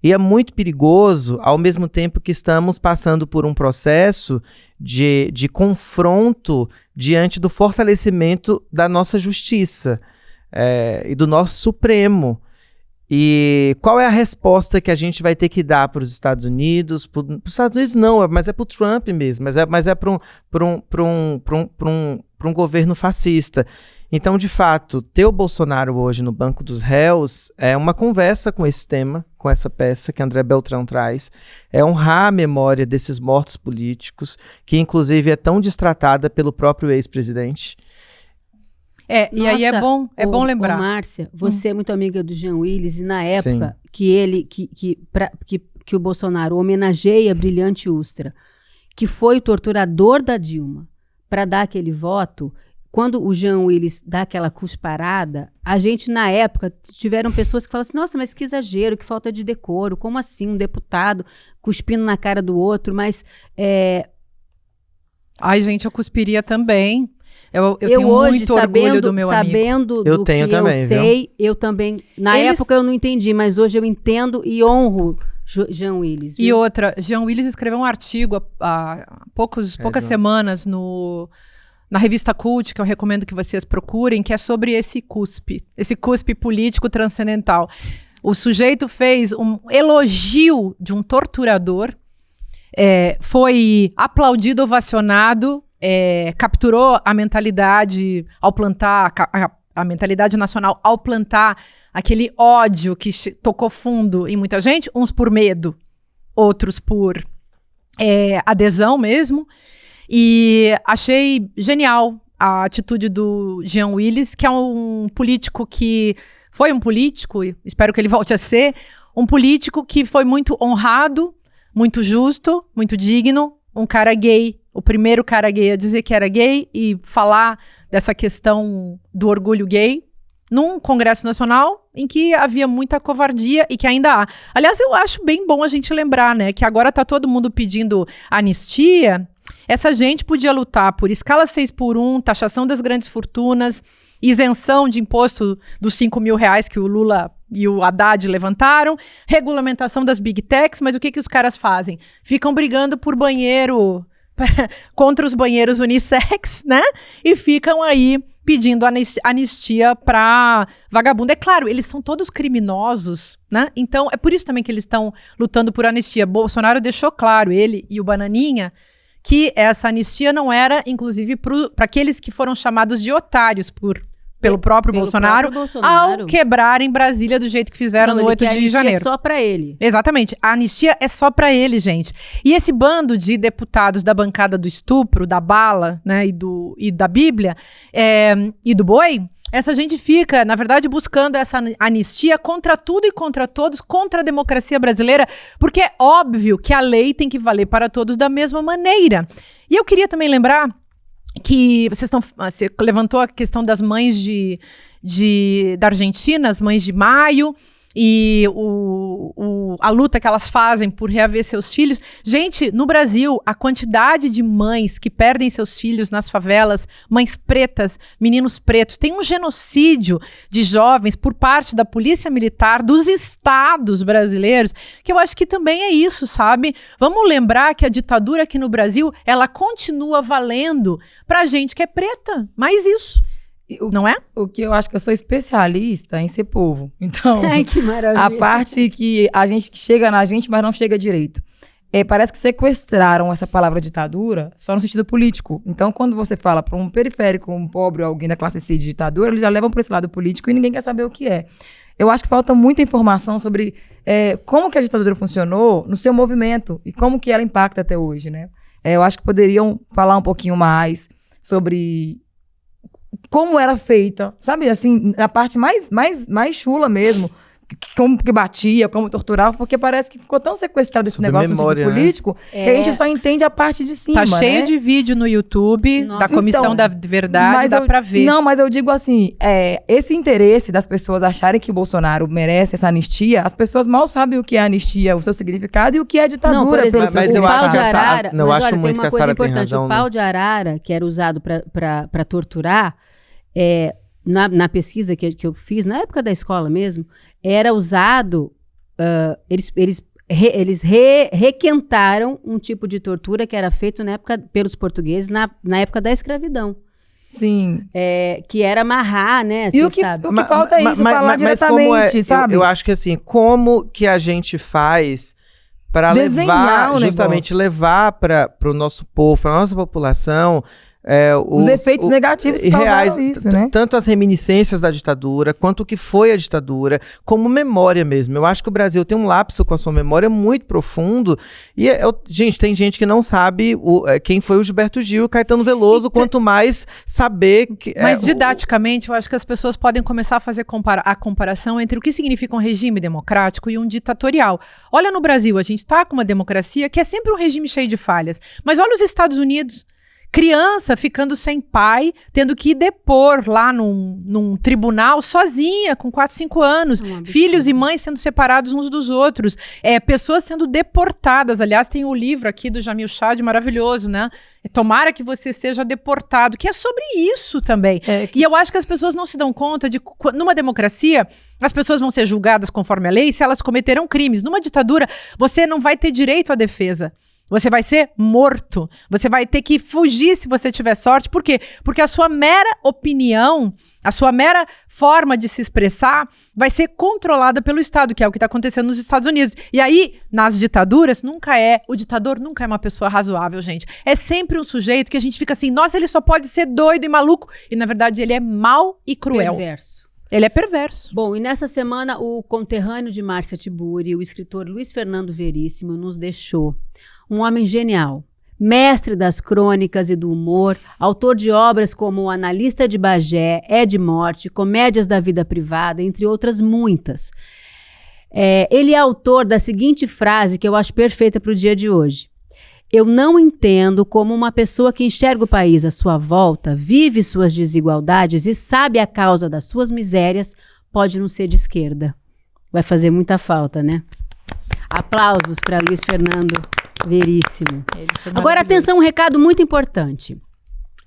Speaker 3: E é muito perigoso, ao mesmo tempo que estamos passando por um processo de confronto diante do fortalecimento da nossa justiça e do nosso Supremo. E qual é a resposta que a gente vai ter que dar para os Estados Unidos? Para os Estados Unidos não, mas é para o Trump mesmo, mas é para um governo fascista. Então, de fato, ter o Bolsonaro hoje no banco dos réus é uma conversa com esse tema, com essa peça que a Andréa Beltrão traz, é honrar a memória desses mortos políticos, que inclusive é tão destratada pelo próprio ex-presidente.
Speaker 2: E aí é bom lembrar.
Speaker 1: Márcia, você é muito amiga do Jean Willis, e na época que o Bolsonaro homenageia a Brilhante Ustra, que foi o torturador da Dilma, para dar aquele voto, quando o Jean Willis dá aquela cusparada, a gente, na época, tiveram pessoas que falaram assim, nossa, mas que exagero, que falta de decoro, como assim um deputado cuspindo na cara do outro, mas...
Speaker 2: Ai, gente, eu cuspiria também. Eu tenho
Speaker 1: hoje,
Speaker 2: muito orgulho do meu amigo.
Speaker 1: Sabendo
Speaker 3: Eu
Speaker 1: do
Speaker 3: tenho
Speaker 1: que
Speaker 3: também,
Speaker 1: eu sei, eu também... Na época eu não entendi, mas hoje eu entendo e honro Jean Willis.
Speaker 2: E outra, Jean Willis escreveu um artigo há poucas semanas na revista Cult, que eu recomendo que vocês procurem, que é sobre esse cuspe político transcendental. O sujeito fez um elogio de um torturador, foi aplaudido, ovacionado, capturou a mentalidade ao plantar, a mentalidade nacional ao plantar aquele ódio que tocou fundo em muita gente, uns por medo, outros por adesão mesmo. E achei genial a atitude do Jean Willis, que é um político que foi um político, e espero que ele volte a ser, um político que foi muito honrado, muito justo, muito digno, um cara gay, o primeiro cara gay a dizer que era gay e falar dessa questão do orgulho gay num Congresso Nacional em que havia muita covardia e que ainda há. Aliás, eu acho bem bom a gente lembrar, né, que agora tá todo mundo pedindo anistia. Essa gente podia lutar por escala 6x1, taxação das grandes fortunas, isenção de imposto dos R$5.000 que o Lula e o Haddad levantaram, regulamentação das big techs, mas o que os caras fazem? Ficam brigando por banheiro, contra os banheiros unissex, né? E ficam aí pedindo anistia para vagabundo. É claro, eles são todos criminosos, né? Então, é por isso também que eles estão lutando por anistia. Bolsonaro deixou claro, ele e o Bananinha, que essa anistia não era, inclusive, para aqueles que foram chamados de otários pelo próprio Bolsonaro, ao quebrarem Brasília do jeito que fizeram no 8 de janeiro.
Speaker 1: É só para ele.
Speaker 2: Exatamente. A anistia é só para ele, gente. E esse bando de deputados da bancada do estupro, da bala, né, e da Bíblia, e do boi, essa gente fica, na verdade, buscando essa anistia contra tudo e contra todos, contra a democracia brasileira, porque é óbvio que a lei tem que valer para todos da mesma maneira. E eu queria também lembrar que você levantou a questão das mães da Argentina, as mães de Maio, e a luta que elas fazem por reaver seus filhos. Gente, no Brasil, a quantidade de mães que perdem seus filhos nas favelas, mães pretas, meninos pretos, tem um genocídio de jovens por parte da polícia militar dos estados brasileiros, que eu acho que também é isso, sabe? Vamos lembrar que a ditadura aqui no Brasil, ela continua valendo pra gente que é preta, mais isso. Não é?
Speaker 4: O que eu acho que eu sou especialista em ser povo. Então,
Speaker 1: ai, que maravilha.
Speaker 4: A parte que a gente chega na gente, mas não chega direito. Parece que sequestraram essa palavra ditadura só no sentido político. Então, quando você fala para um periférico, um pobre, alguém da classe C de ditadura, eles já levam para esse lado político e ninguém quer saber o que é. Eu acho que falta muita informação sobre como que a ditadura funcionou no seu movimento e como que ela impacta até hoje, né? Eu acho que poderiam falar um pouquinho mais sobre como era feita, sabe, assim, na parte mais chula mesmo, como que batia, como torturava, porque parece que ficou tão sequestrado esse negócio memória, no político, que a gente só entende a parte de cima,
Speaker 2: tá cheio, né, de vídeo no YouTube, da Comissão da Verdade, dá pra ver.
Speaker 4: Não, mas eu digo assim, esse interesse das pessoas acharem que o Bolsonaro merece essa anistia, as pessoas mal sabem o que é anistia, o seu significado e o que é ditadura.
Speaker 1: Não, por exemplo,
Speaker 3: mas eu acho que
Speaker 1: arara,
Speaker 3: não acho muito que a Sara tem razão.
Speaker 1: O pau de arara, que era usado pra torturar, na pesquisa que eu fiz, na época da escola mesmo, era usado, eles requentaram um tipo de tortura que era feito na época pelos portugueses, na época da escravidão.
Speaker 4: Sim.
Speaker 1: Que era amarrar, né?
Speaker 4: E o que falta é isso, falar diretamente, sabe?
Speaker 3: Eu acho que assim, como que a gente faz para levar para o nosso povo, para a nossa população,
Speaker 4: os efeitos negativos que
Speaker 3: reais,
Speaker 4: isso, né?
Speaker 3: Tanto as reminiscências da ditadura, quanto o que foi a ditadura, como memória mesmo. Eu acho que o Brasil tem um lapso com a sua memória muito profundo. E, gente, tem gente que não sabe quem foi o Gilberto Gil e o Caetano Veloso, quanto mais saber...
Speaker 2: Mas didaticamente, eu acho que as pessoas podem começar a fazer a comparação entre o que significa um regime democrático e um ditatorial. Olha no Brasil, a gente está com uma democracia que é sempre um regime cheio de falhas. Mas olha os Estados Unidos, Criança ficando sem pai, tendo que ir depor lá num tribunal sozinha, com 4, 5 anos. Filhos e mães sendo separados uns dos outros. Pessoas sendo deportadas. Aliás, tem o livro aqui do Jamil Chad, maravilhoso, né? Tomara que você seja deportado, que é sobre isso também. E eu acho que as pessoas não se dão conta de, numa democracia, as pessoas vão ser julgadas conforme a lei se elas cometeram crimes. Numa ditadura, você não vai ter direito à defesa. Você vai ser morto. Você vai ter que fugir se você tiver sorte. Por quê? Porque a sua mera opinião, a sua mera forma de se expressar vai ser controlada pelo Estado, que é o que está acontecendo nos Estados Unidos. E aí, nas ditaduras, o ditador nunca é uma pessoa razoável, gente. É sempre um sujeito que a gente fica assim, nossa, ele só pode ser doido e maluco. E, na verdade, ele é mau e cruel.
Speaker 1: Perverso.
Speaker 2: Ele é perverso.
Speaker 1: Bom, e nessa semana, o conterrâneo de Márcia Tiburi, o escritor Luiz Fernando Veríssimo, nos deixou. Um homem genial, mestre das crônicas e do humor, autor de obras como O Analista de Bagé, É de Morte, Comédias da Vida Privada, entre outras muitas. Ele é autor da seguinte frase que eu acho perfeita para o dia de hoje. Eu não entendo como uma pessoa que enxerga o país à sua volta, vive suas desigualdades e sabe a causa das suas misérias, pode não ser de esquerda. Vai fazer muita falta, né? Aplausos para Luiz Fernando Veríssimo. Agora, atenção, um recado muito importante.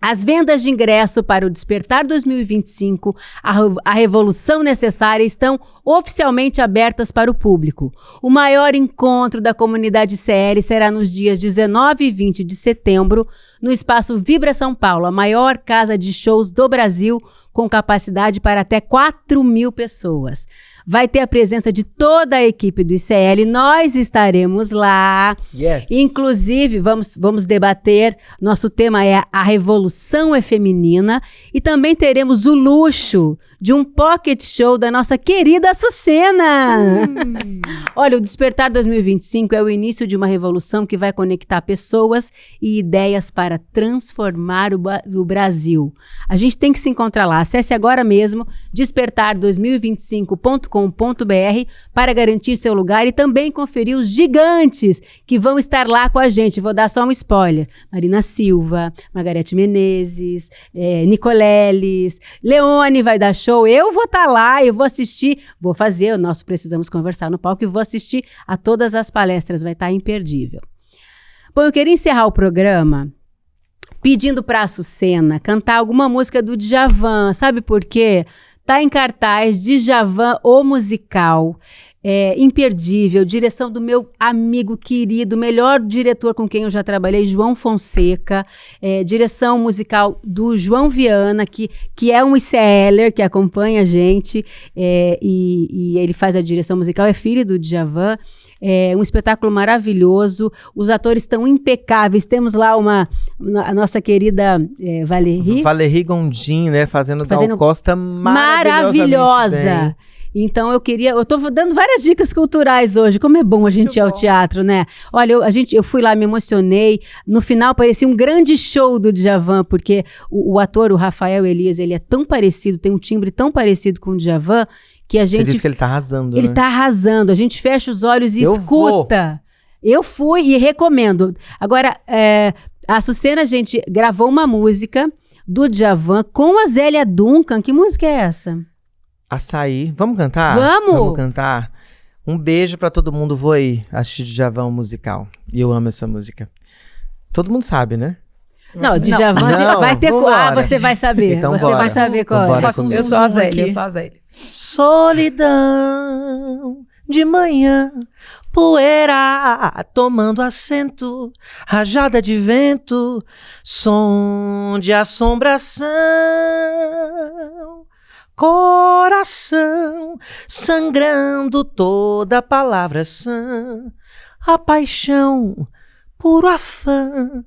Speaker 1: As vendas de ingresso para o Despertar 2025, a Revolução Necessária, estão oficialmente abertas para o público. O maior encontro da comunidade CL será nos dias 19 e 20 de setembro, no Espaço Vibra São Paulo, a maior casa de shows do Brasil, com capacidade para até 4.000 pessoas. Vai ter a presença de toda a equipe do ICL, nós estaremos lá.
Speaker 3: Yes.
Speaker 1: Inclusive, vamos debater, nosso tema é A Revolução é Feminina, e também teremos o luxo de um pocket show da nossa querida Açucena. Olha, o Despertar 2025 é o início de uma revolução que vai conectar pessoas e ideias para transformar o Brasil. A gente tem que se encontrar lá. Acesse agora mesmo despertar2025.com.br para garantir seu lugar e também conferir os gigantes que vão estar lá com a gente. Vou dar só um spoiler. Marina Silva, Margarete Menezes, Nicoleles, Leone vai dar show. Eu vou estar lá, eu vou assistir, vou fazer o nosso Precisamos Conversar no palco e vou assistir a todas as palestras, vai estar imperdível. Bom, eu queria encerrar o programa pedindo para a Açucena cantar alguma música do Djavan, sabe por quê? Tá em cartaz, Djavan, o musical, imperdível, direção do meu amigo querido, melhor diretor com quem eu já trabalhei, João Fonseca, direção musical do João Viana, que é um ICLer, que acompanha a gente, e ele faz a direção musical, é filho do Djavan. É um espetáculo maravilhoso, os atores estão impecáveis, temos lá a nossa querida
Speaker 3: Valérie Gondim, né, fazendo Gal Costa
Speaker 1: maravilhosa. Então eu tô dando várias dicas culturais hoje, como é bom a gente ir ao teatro, né? Olha, eu fui lá, me emocionei, no final parecia um grande show do Djavan, porque o ator, o Rafael Elias, ele é tão parecido, tem um timbre tão parecido com o Djavan, que a gente...
Speaker 3: Você disse que ele tá arrasando,
Speaker 1: Ele
Speaker 3: né?
Speaker 1: tá arrasando, a gente fecha os olhos e escuta. Eu fui e recomendo. Agora, a Açucena, a gente gravou uma música do Djavan com a Zélia Duncan. Que música é essa?
Speaker 3: Açaí. Vamos cantar?
Speaker 1: Vamos
Speaker 3: cantar. Um beijo pra todo mundo. Vou aí assistir Djavan musical. E eu amo essa música. Todo mundo sabe, né?
Speaker 1: Não, Djavan vai ter... você vai saber.
Speaker 3: Então,
Speaker 1: você vai saber qual é.
Speaker 4: Eu sou a Zélia,
Speaker 3: Solidão de manhã, poeira tomando assento, rajada de vento, som de assombração, coração sangrando toda a palavra sã, a paixão, puro afã.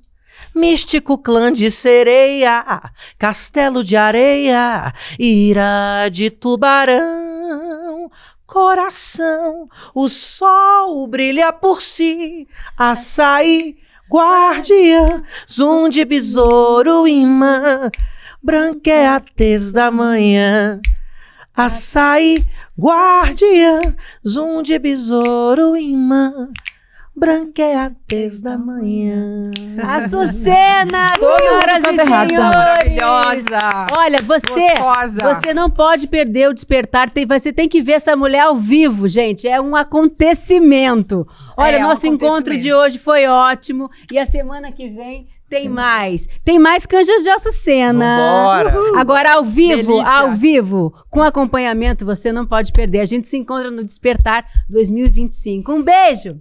Speaker 3: Místico clã de sereia, castelo de areia, ira de tubarão, coração, o sol brilha por si, açaí, guardiã, zum de besouro, imã, branca é a tez da manhã, açaí, guardiã, zum de besouro, imã, branqueadas da manhã.
Speaker 1: Açucena,
Speaker 4: Todo
Speaker 1: senhoras
Speaker 4: mundo
Speaker 1: e
Speaker 4: canta errado essa
Speaker 1: senhores.
Speaker 2: Maravilhosa.
Speaker 1: Olha, você não pode perder o Despertar. Você tem que ver essa mulher ao vivo, gente. É um acontecimento. Olha, nosso encontro de hoje foi ótimo. E a semana que vem tem mais. Tem mais Canjas de Açucena.
Speaker 3: Vambora.
Speaker 1: Agora, ao
Speaker 2: Delícia.
Speaker 1: vivo, com acompanhamento, você não pode perder. A gente se encontra no Despertar 2025. Um beijo.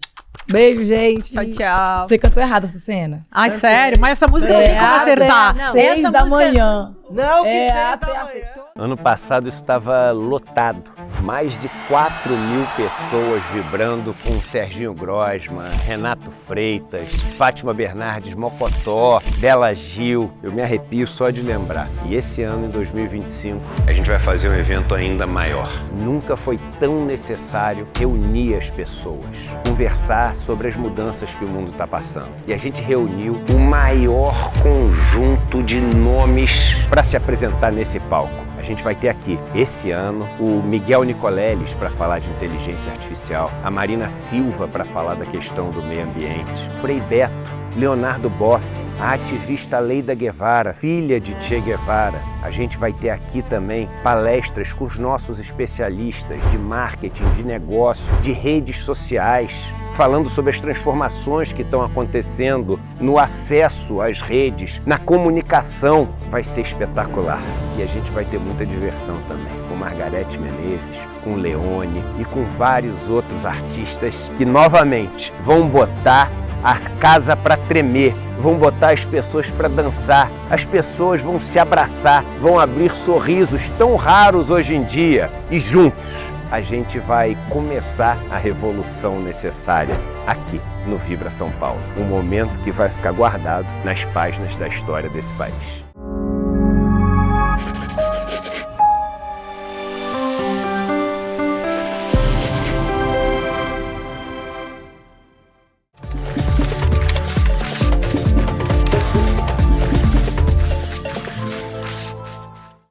Speaker 4: Beijo, gente.
Speaker 2: Tchau, tchau.
Speaker 4: Você cantou errado essa cena.
Speaker 2: Ai, sério? Mas essa música não tem como acertar.
Speaker 1: não.
Speaker 4: 6
Speaker 2: Essa
Speaker 4: da
Speaker 2: música-
Speaker 4: manhã.
Speaker 3: Não, que
Speaker 4: Você acertou.
Speaker 5: Ano passado estava lotado. Mais de 4.000 pessoas vibrando com Serginho Grosman, Renato Freitas, Fátima Bernardes Mocotó, Bela Gil. Eu me arrepio só de lembrar. E esse ano, em 2025, a gente vai fazer um evento ainda maior. Nunca foi tão necessário reunir as pessoas, conversar sobre as mudanças que o mundo está passando. E a gente reuniu o maior conjunto de nomes para se apresentar nesse palco. A gente vai ter aqui, esse ano, o Miguel Nicoleles para falar de inteligência artificial, a Marina Silva para falar da questão do meio ambiente, Frei Beto, Leonardo Boff, a ativista Leida Guevara, filha de Che Guevara. A gente vai ter aqui também palestras com os nossos especialistas de marketing, de negócio, de redes sociais, falando sobre as transformações que estão acontecendo no acesso às redes, na comunicação. Vai ser espetacular. E a gente vai ter muita diversão também, com Margarete Menezes, com Leone e com vários outros artistas que novamente vão botar a casa para tremer, vão botar as pessoas para dançar, as pessoas vão se abraçar, vão abrir sorrisos tão raros hoje em dia e juntos a gente vai começar a revolução necessária aqui no Vibra São Paulo. Um momento que vai ficar guardado nas páginas da história desse país.